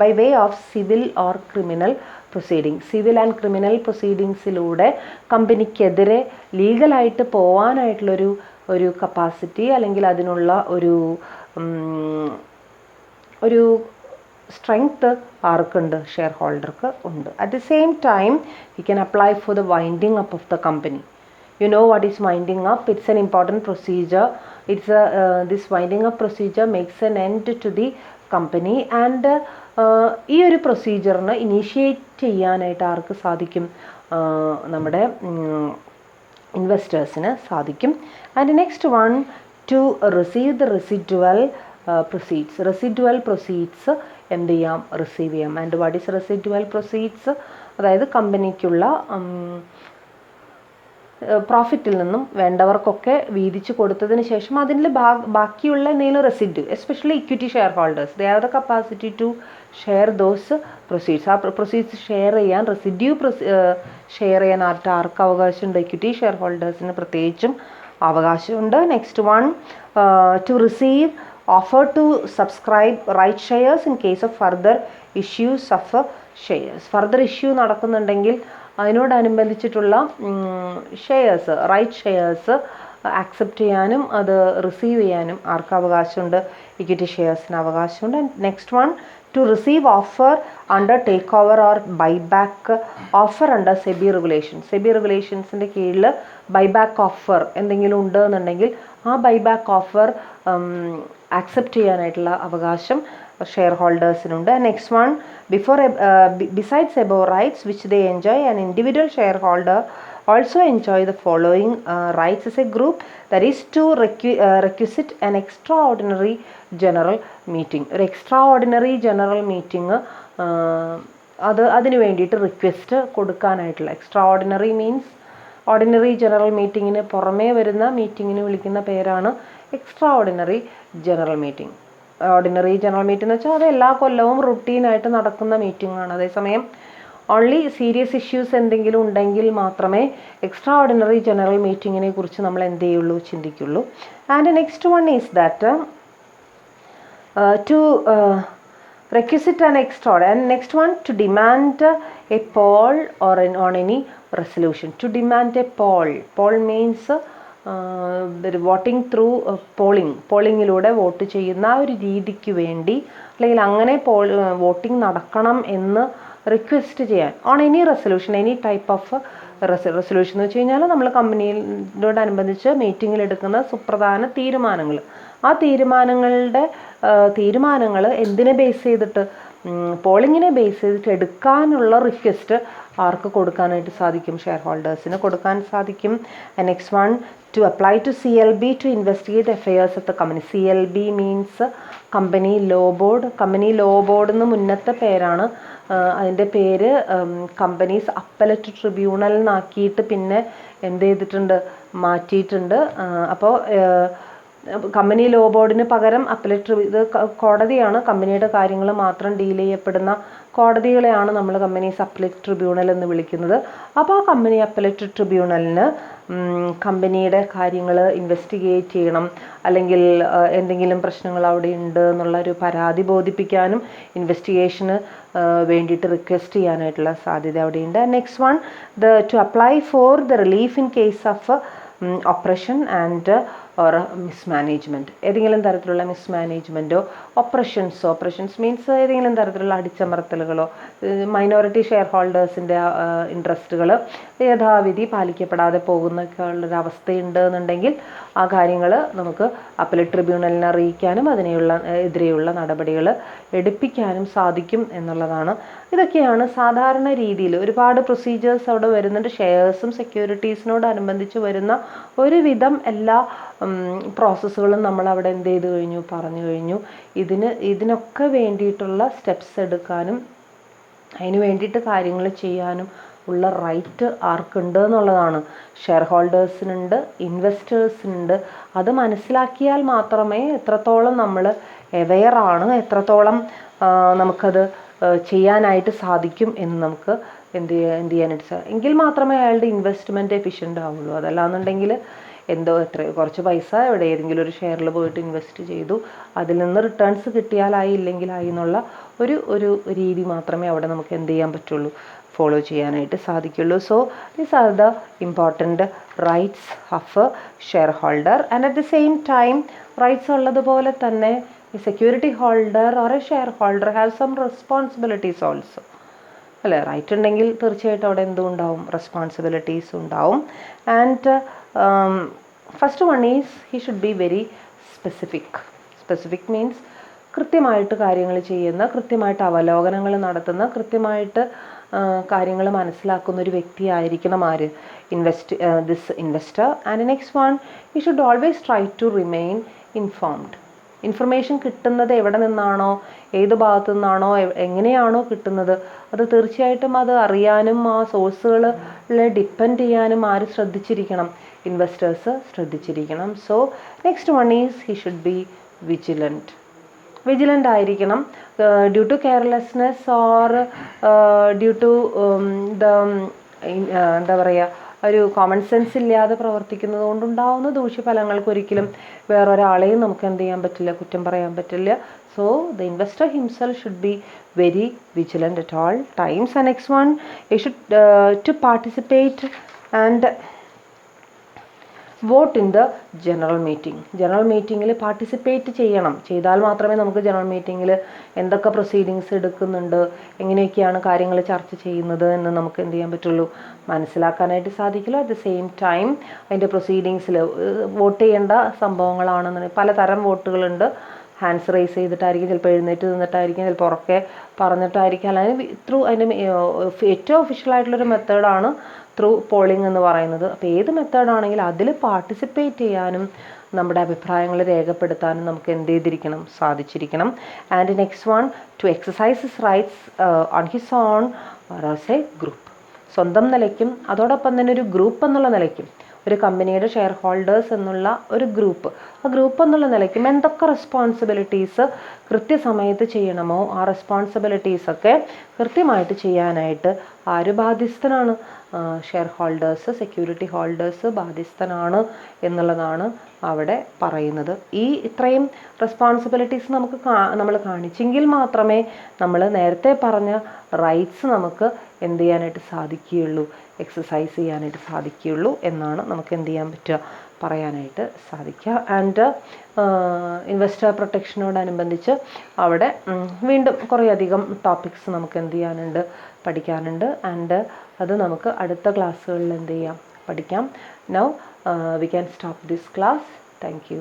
by way of civil or criminal proceedings. Civil and criminal proceedingsലൂടെ കമ്പനിക്കെതിരെ ലീഗലായിട്ട് പോവാനായിട്ടുള്ളൊരു കപ്പാസിറ്റി അല്ലെങ്കിൽ അതിനുള്ള ഒരു സ്ട്രെങ്ത് ആർക്കുണ്ട്? ഷെയർ ഹോൾഡർക്ക് ഉണ്ട്. At the same time he can apply for the winding up of the company. You know what is winding up? It's an important procedure. This winding up procedure makes an end to the company. And ഈ ഒരു പ്രൊസീജിയറിന് initiate ചെയ്യാനായിട്ട് ആർക്ക് സാധിക്കും? നമ്മുടെ ഇൻവെസ്റ്റേഴ്സിന് സാധിക്കും. And next one, to receive the residual proceeds. Residual proceeds എന്ത് ചെയ്യാം? Receive ചെയ്യാം. And what is residual proceeds? അതായത് കമ്പനിക്കുള്ള പ്രോഫിറ്റിൽ നിന്നും വേണ്ടവർക്കൊക്കെ വീതിച്ച് കൊടുത്തതിന് ശേഷം അതിൽ ബാക്കിയുള്ള എന്തെങ്കിലും residue, especially equity share holders, they have the capacity to share those proceeds. ആ പ്രൊസീഡ്സ് ഷെയർ ചെയ്യാൻ, റെസിഡ്യൂ ഷെയർ ചെയ്യാൻ ആർക്ക് അവകാശമുണ്ട്? ഇക്വിറ്റി ഷെയർ ഹോൾഡേഴ്സിന് പ്രത്യേകിച്ചും അവകാശമുണ്ട്. Next one, to receive offer to subscribe right shares in case of further issues of shares. Further issue നടക്കുന്നുണ്ടെങ്കിൽ അതിനോടനുബന്ധിച്ചിട്ടുള്ള ഷെയർസ്, റൈറ്റ് ഷെയർസ് ആക്സെപ്റ്റ് ചെയ്യാനും അത് റിസീവ് ചെയ്യാനും ആർക്ക് അവകാശമുണ്ട്? ഇക്വിറ്റി ഷെയർസിന് അവകാശമുണ്ട്. Next one, to receive offer under take over or buyback offer under SEBI regulation. SEBI റെഗുലേഷൻസിൻ്റെ കീഴിൽ ബൈബാക്ക് ഓഫർ എന്തെങ്കിലും ഉണ്ട് എന്നുണ്ടെങ്കിൽ ആ ബൈബാക്ക് ഓഫർ ആക്സെപ്റ്റ് ചെയ്യാനായിട്ടുള്ള അവകാശം ഷെയർ ഹോൾഡേഴ്സിനുണ്ട്. Next one, besides above rights which they enjoy, an individual shareholder also enjoy the following rights as a group, that is to requisite an extraordinary general meeting. ഒരു extraordinary general meeting അതിന് വേണ്ടിയിട്ട് request കൊടുക്കാനായിട്ടുള്ള, extraordinary means ordinary general മീറ്റിങ്ങിന് പുറമേ വരുന്ന മീറ്റിങ്ങിന് വിളിക്കുന്ന പേരാണ് extraordinary general meeting. Ordinary general meeting എന്ന് വെച്ചാൽ അത് എല്ലാ കൊല്ലവും റുട്ടീനായിട്ട് നടക്കുന്ന മീറ്റിംഗാണ്. അതേസമയം ഓൺലി സീരിയസ് ഇഷ്യൂസ് എന്തെങ്കിലും ഉണ്ടെങ്കിൽ മാത്രമേ എക്സ്ട്രാ ഓർഡിനറി ജനറൽ മീറ്റിങ്ങിനെ കുറിച്ച് നമ്മൾ എന്ത് ചെയ്യുള്ളൂ? ചിന്തിക്കുള്ളൂ. And next one is that to requisite and extraordinary. And next one, to demand a poll or on any resolution. To demand a poll. Poll means voting through പോളിങ്ങിലൂടെ vote ചെയ്യുന്ന ആ ഒരു രീതിക്ക് വേണ്ടി അല്ലെങ്കിൽ അങ്ങനെ വോട്ടിംഗ് നടക്കണം എന്ന് റിക്വസ്റ്റ് ചെയ്യാൻ on any resolution, any type of resolution എന്ന് വെച്ച് കഴിഞ്ഞാൽ നമ്മൾ കമ്പനിയോടനുബന്ധിച്ച് മീറ്റിങ്ങിൽ എടുക്കുന്ന സുപ്രധാന തീരുമാനങ്ങൾ, ആ തീരുമാനങ്ങൾ എന്തിനെ ബേസ് ചെയ്തിട്ട്, പോളിങ്ങിനെ ബേസ് ചെയ്തിട്ട് എടുക്കാനുള്ള റിക്വസ്റ്റ് ആർക്ക് കൊടുക്കാനായിട്ട് സാധിക്കും? ഷെയർ ഹോൾഡേഴ്സിന് കൊടുക്കാൻ സാധിക്കും. Next one, to apply to CLB to investigate affairs of the company. CLB means company law board. Company law board എന്ന് മുന്നത്തെ പേരാണ്. അതിൻ്റെ പേര് കമ്പനീസ് അപ്പലറ്റ് ട്രിബ്യൂണൽ എന്നാക്കിയിട്ട് പിന്നെ എന്ത് ചെയ്തിട്ടുണ്ട്, മാറ്റിയിട്ടുണ്ട്. അപ്പോൾ കമ്പനി ലോ ബോർഡിന് പകരം ഇത് കോടതിയാണ്. കമ്പനിയുടെ കാര്യങ്ങൾ മാത്രം ഡീൽ ചെയ്യപ്പെടുന്ന കോടതികളെയാണ് നമ്മൾ കമ്പനീസ് അപ്പലറ്റ് ട്രിബ്യൂണൽ എന്ന് വിളിക്കുന്നത്. അപ്പോൾ ആ കമ്പനി അപ്പലറ്റ് ട്രിബ്യൂണലിന് കമ്പനിയുടെ കാര്യങ്ങൾ ഇൻവെസ്റ്റിഗേറ്റ് ചെയ്യണം, അല്ലെങ്കിൽ എന്തെങ്കിലും പ്രശ്നങ്ങൾ അവിടെ ഉണ്ട് എന്നുള്ളൊരു പരാതി ബോധിപ്പിക്കാനും ഇൻവെസ്റ്റിഗേഷന് വേണ്ടിയിട്ട് റിക്വസ്റ്റ് ചെയ്യാനായിട്ടുള്ള സാധ്യത അവിടെയുണ്ട്. Next one, to apply for the relief in case of operation and or mismanagement. ഏതെങ്കിലും തരത്തിലുള്ള മിസ്മാനേജ്മെൻറ്റോ ഓപ്പറേഷൻസ് മീൻസ് ഏതെങ്കിലും തരത്തിലുള്ള അടിച്ചമർത്തലുകളോ മൈനോറിറ്റി ഷെയർ ഹോൾഡേഴ്സിൻ്റെ ഇൻട്രസ്റ്റുകൾ യഥാവിധി പാലിക്കപ്പെടാതെ പോകുന്നൊക്കെ ഉള്ളൊരവസ്ഥയുണ്ട് എന്നുണ്ടെങ്കിൽ ആ കാര്യങ്ങൾ നമുക്ക് അപ്പലറ്റ് ട്രിബ്യൂണലിനെ അറിയിക്കാനും എതിരെയുള്ള നടപടികൾ എടുപ്പിക്കാനും സാധിക്കും എന്നുള്ളതാണ്. ഇതൊക്കെയാണ് സാധാരണ രീതിയിൽ. ഒരുപാട് പ്രൊസീജിയേഴ്സ് അവിടെ വരുന്നുണ്ട്. ഷെയർസും സെക്യൂരിറ്റീസിനോടനുബന്ധിച്ച് വരുന്ന ഒരുവിധം എല്ലാ പ്രോസസ്സുകളും നമ്മൾ അവിടെ എന്ത് ചെയ്ത് കഴിഞ്ഞു, പറഞ്ഞു കഴിഞ്ഞു. ഇതിനൊക്കെ വേണ്ടിയിട്ടുള്ള സ്റ്റെപ്സ് എടുക്കാനും അതിന് വേണ്ടിയിട്ട് കാര്യങ്ങൾ ചെയ്യാനും ഉള്ള റൈറ്റ് ആർക്കുണ്ട് എന്നുള്ളതാണ്. ഷെയർ ഹോൾഡേഴ്സിനുണ്ട്, ഇൻവെസ്റ്റേഴ്സിനുണ്ട്. അത് മനസ്സിലാക്കിയാൽ മാത്രമേ എത്രത്തോളം നമ്മൾ അവെയറാണ്, എത്രത്തോളം നമുക്കത് ചെയ്യാനായിട്ട് സാധിക്കും എന്ന് നമുക്ക് എന്ത് ചെയ്യാനായിട്ട് എങ്കിൽ മാത്രമേ അയാളുടെ ഇൻവെസ്റ്റ്മെൻറ്റ് എഫിഷ്യൻ്റ് ആവുള്ളൂ. അതല്ലാന്നുണ്ടെങ്കിൽ കുറച്ച് പൈസ ഏതെങ്കിലും ഒരു ഷെയറിൽ പോയിട്ട് ഇൻവെസ്റ്റ് ചെയ്തു, അതിൽ നിന്ന് റിട്ടേൺസ് കിട്ടിയാലായി ഇല്ലെങ്കിലായി എന്നുള്ള ഒരു രീതി മാത്രമേ അവിടെ നമുക്ക് എന്ത് ചെയ്യാൻ പറ്റുള്ളൂ, ഫോളോ ചെയ്യാനായിട്ട് സാധിക്കുള്ളൂ. So these are the important rights of shareholder. And at the same time rights ഉള്ളതുപോലെ തന്നെ security holder or a shareholder have some responsibilities also. അല്ലേ, റൈറ്റ് ഉണ്ടെങ്കിൽ തീർച്ചയായിട്ടും അവിടെ എന്തും ഉണ്ടാവും, റെസ്പോൺസിബിലിറ്റീസ് ഉണ്ടാവും. And first one is he should be very specific means കൃത്യമായിട്ട് കാര്യങ്ങൾ ചെയ്യുന്ന, കൃത്യമായിട്ട് അവലോകനങ്ങൾ നടത്തുന്ന, കൃത്യമായിട്ട് കാര്യങ്ങൾ മനസ്സിലാക്കുന്ന ഒരു വ്യക്തിയായിരിക്കണം ആര്, this investor. And next one, he should always try to remain informed. Information കിട്ടുന്നത് എവിടെ നിന്നാണോ, ഏത് ഭാഗത്തു നിന്നാണോ, എങ്ങനെയാണോ കിട്ടുന്നത്, അത് തീർച്ചയായിട്ടും അത് അറിയാനും ആ സോഴ്സുകളെ ഡിപ്പെൻഡ് ചെയ്യാനും ആര് ശ്രദ്ധിച്ചിരിക്കണം, ഇൻവെസ്റ്റേഴ്സ് ശ്രദ്ധിച്ചിരിക്കണം. So next one is he should be vigilant ആയിരിക്കണം. Due to carelessness or due to എന്താ പറയുക, ഒരു കോമൺ സെൻസ് ഇല്ലാതെ പ്രവർത്തിക്കുന്നത് കൊണ്ടുണ്ടാവുന്ന ദൂഷ്യഫലങ്ങൾക്ക് ഒരിക്കലും വേറൊരാളെയും നമുക്ക് എന്ത് ചെയ്യാൻ പറ്റില്ല, കുറ്റം പറയാൻ പറ്റില്ല. So the investor himself should be very vigilant at all times. And next one, you should to participate and vote in the general മീറ്റിങ്ങിൽ പാർട്ടിസിപ്പേറ്റ് ചെയ്താൽ മാത്രമേ നമുക്ക് ജനറൽ മീറ്റിങ്ങിൽ എന്തൊക്കെ പ്രൊസീഡിങ്സ് എടുക്കുന്നുണ്ട്, എങ്ങനെയൊക്കെയാണ് കാര്യങ്ങൾ ചർച്ച ചെയ്യുന്നത് എന്ന് നമുക്ക് എന്ത് ചെയ്യാൻ പറ്റുള്ളൂ, മനസ്സിലാക്കാനായിട്ട് സാധിക്കില്ല. അറ്റ് ദ സെയിം ടൈം അതിൻ്റെ പ്രൊസീഡിങ്സിൽ വോട്ട് ചെയ്യേണ്ട സംഭവങ്ങളാണെന്നുണ്ടെങ്കിൽ പലതരം വോട്ടുകളുണ്ട്. ഹാൻഡ്സ് റേസ് ചെയ്തിട്ടായിരിക്കും, ചിലപ്പോൾ എഴുന്നേറ്റ് നിന്നിട്ടായിരിക്കും, ചിലപ്പോൾ ഉറക്കെ പറഞ്ഞിട്ടായിരിക്കും. അല്ലെങ്കിൽ അതിൻ്റെ ഏറ്റവും ഒഫീഷ്യലായിട്ടുള്ളൊരു മെത്തേഡാണ് ത്രൂ പോളിംഗ് എന്ന് പറയുന്നത്. അപ്പോൾ ഏത് മെത്തേഡാണെങ്കിലും അതിൽ പാർട്ടിസിപ്പേറ്റ് ചെയ്യാനും നമ്മുടെ അഭിപ്രായങ്ങൾ രേഖപ്പെടുത്താനും നമുക്ക് എന്ത് ചെയ്തിരിക്കണം, സാധിച്ചിരിക്കണം. And next one, to exercise his rights on his own or as a group. സ്വന്തം നിലയ്ക്കും അതോടൊപ്പം തന്നെ ഒരു ഗ്രൂപ്പ് എന്നുള്ള നിലയ്ക്കും ഒരു കമ്പനിയുടെ ഷെയർ ഹോൾഡേഴ്സ് എന്നുള്ള ഒരു ഗ്രൂപ്പ്, ആ ഗ്രൂപ്പ് എന്നുള്ള നിലയ്ക്കും എന്തൊക്കെ റെസ്പോൺസിബിലിറ്റീസ് കൃത്യസമയത്ത് ചെയ്യണമോ ആ റെസ്പോൺസിബിലിറ്റീസൊക്കെ കൃത്യമായിട്ട് ചെയ്യാനായിട്ട് ആര് ബാധ്യസ്ഥനാണ്? ഷെയർ ഹോൾഡേഴ്സ്, സെക്യൂരിറ്റി ഹോൾഡേഴ്സ് ബാധ്യസ്ഥനാണ് എന്നുള്ളതാണ് അവിടെ പറയുന്നത്. ഇത്രയും റെസ്പോൺസിബിലിറ്റീസ് നമ്മൾ കാണിച്ചെങ്കിൽ മാത്രമേ നമ്മൾ നേരത്തെ പറഞ്ഞ റൈറ്റ്സ് നമുക്ക് എന്ത് ചെയ്യാനായിട്ട് സാധിക്കുകയുള്ളൂ, എക്സസൈസ് ചെയ്യാനായിട്ട് സാധിക്കുകയുള്ളൂ എന്നാണ് നമുക്ക് എന്ത് ചെയ്യാൻ പറ്റുക, പറയാനായിട്ട് സാധിക്കുക. ആൻഡ് ഇൻവെസ്റ്റർ പ്രൊട്ടക്ഷനോടനുബന്ധിച്ച് അവിടെ വീണ്ടും കുറേയധികം ടോപ്പിക്സ് നമുക്ക് എന്ത് ചെയ്യാനുണ്ട്, പഠിക്കാനുണ്ട്. ആൻഡ് അത് നമുക്ക് അടുത്ത ക്ലാസ്സുകളിൽ എന്ത് ചെയ്യാം, പഠിക്കാം. Now we can stop this class. Thank you.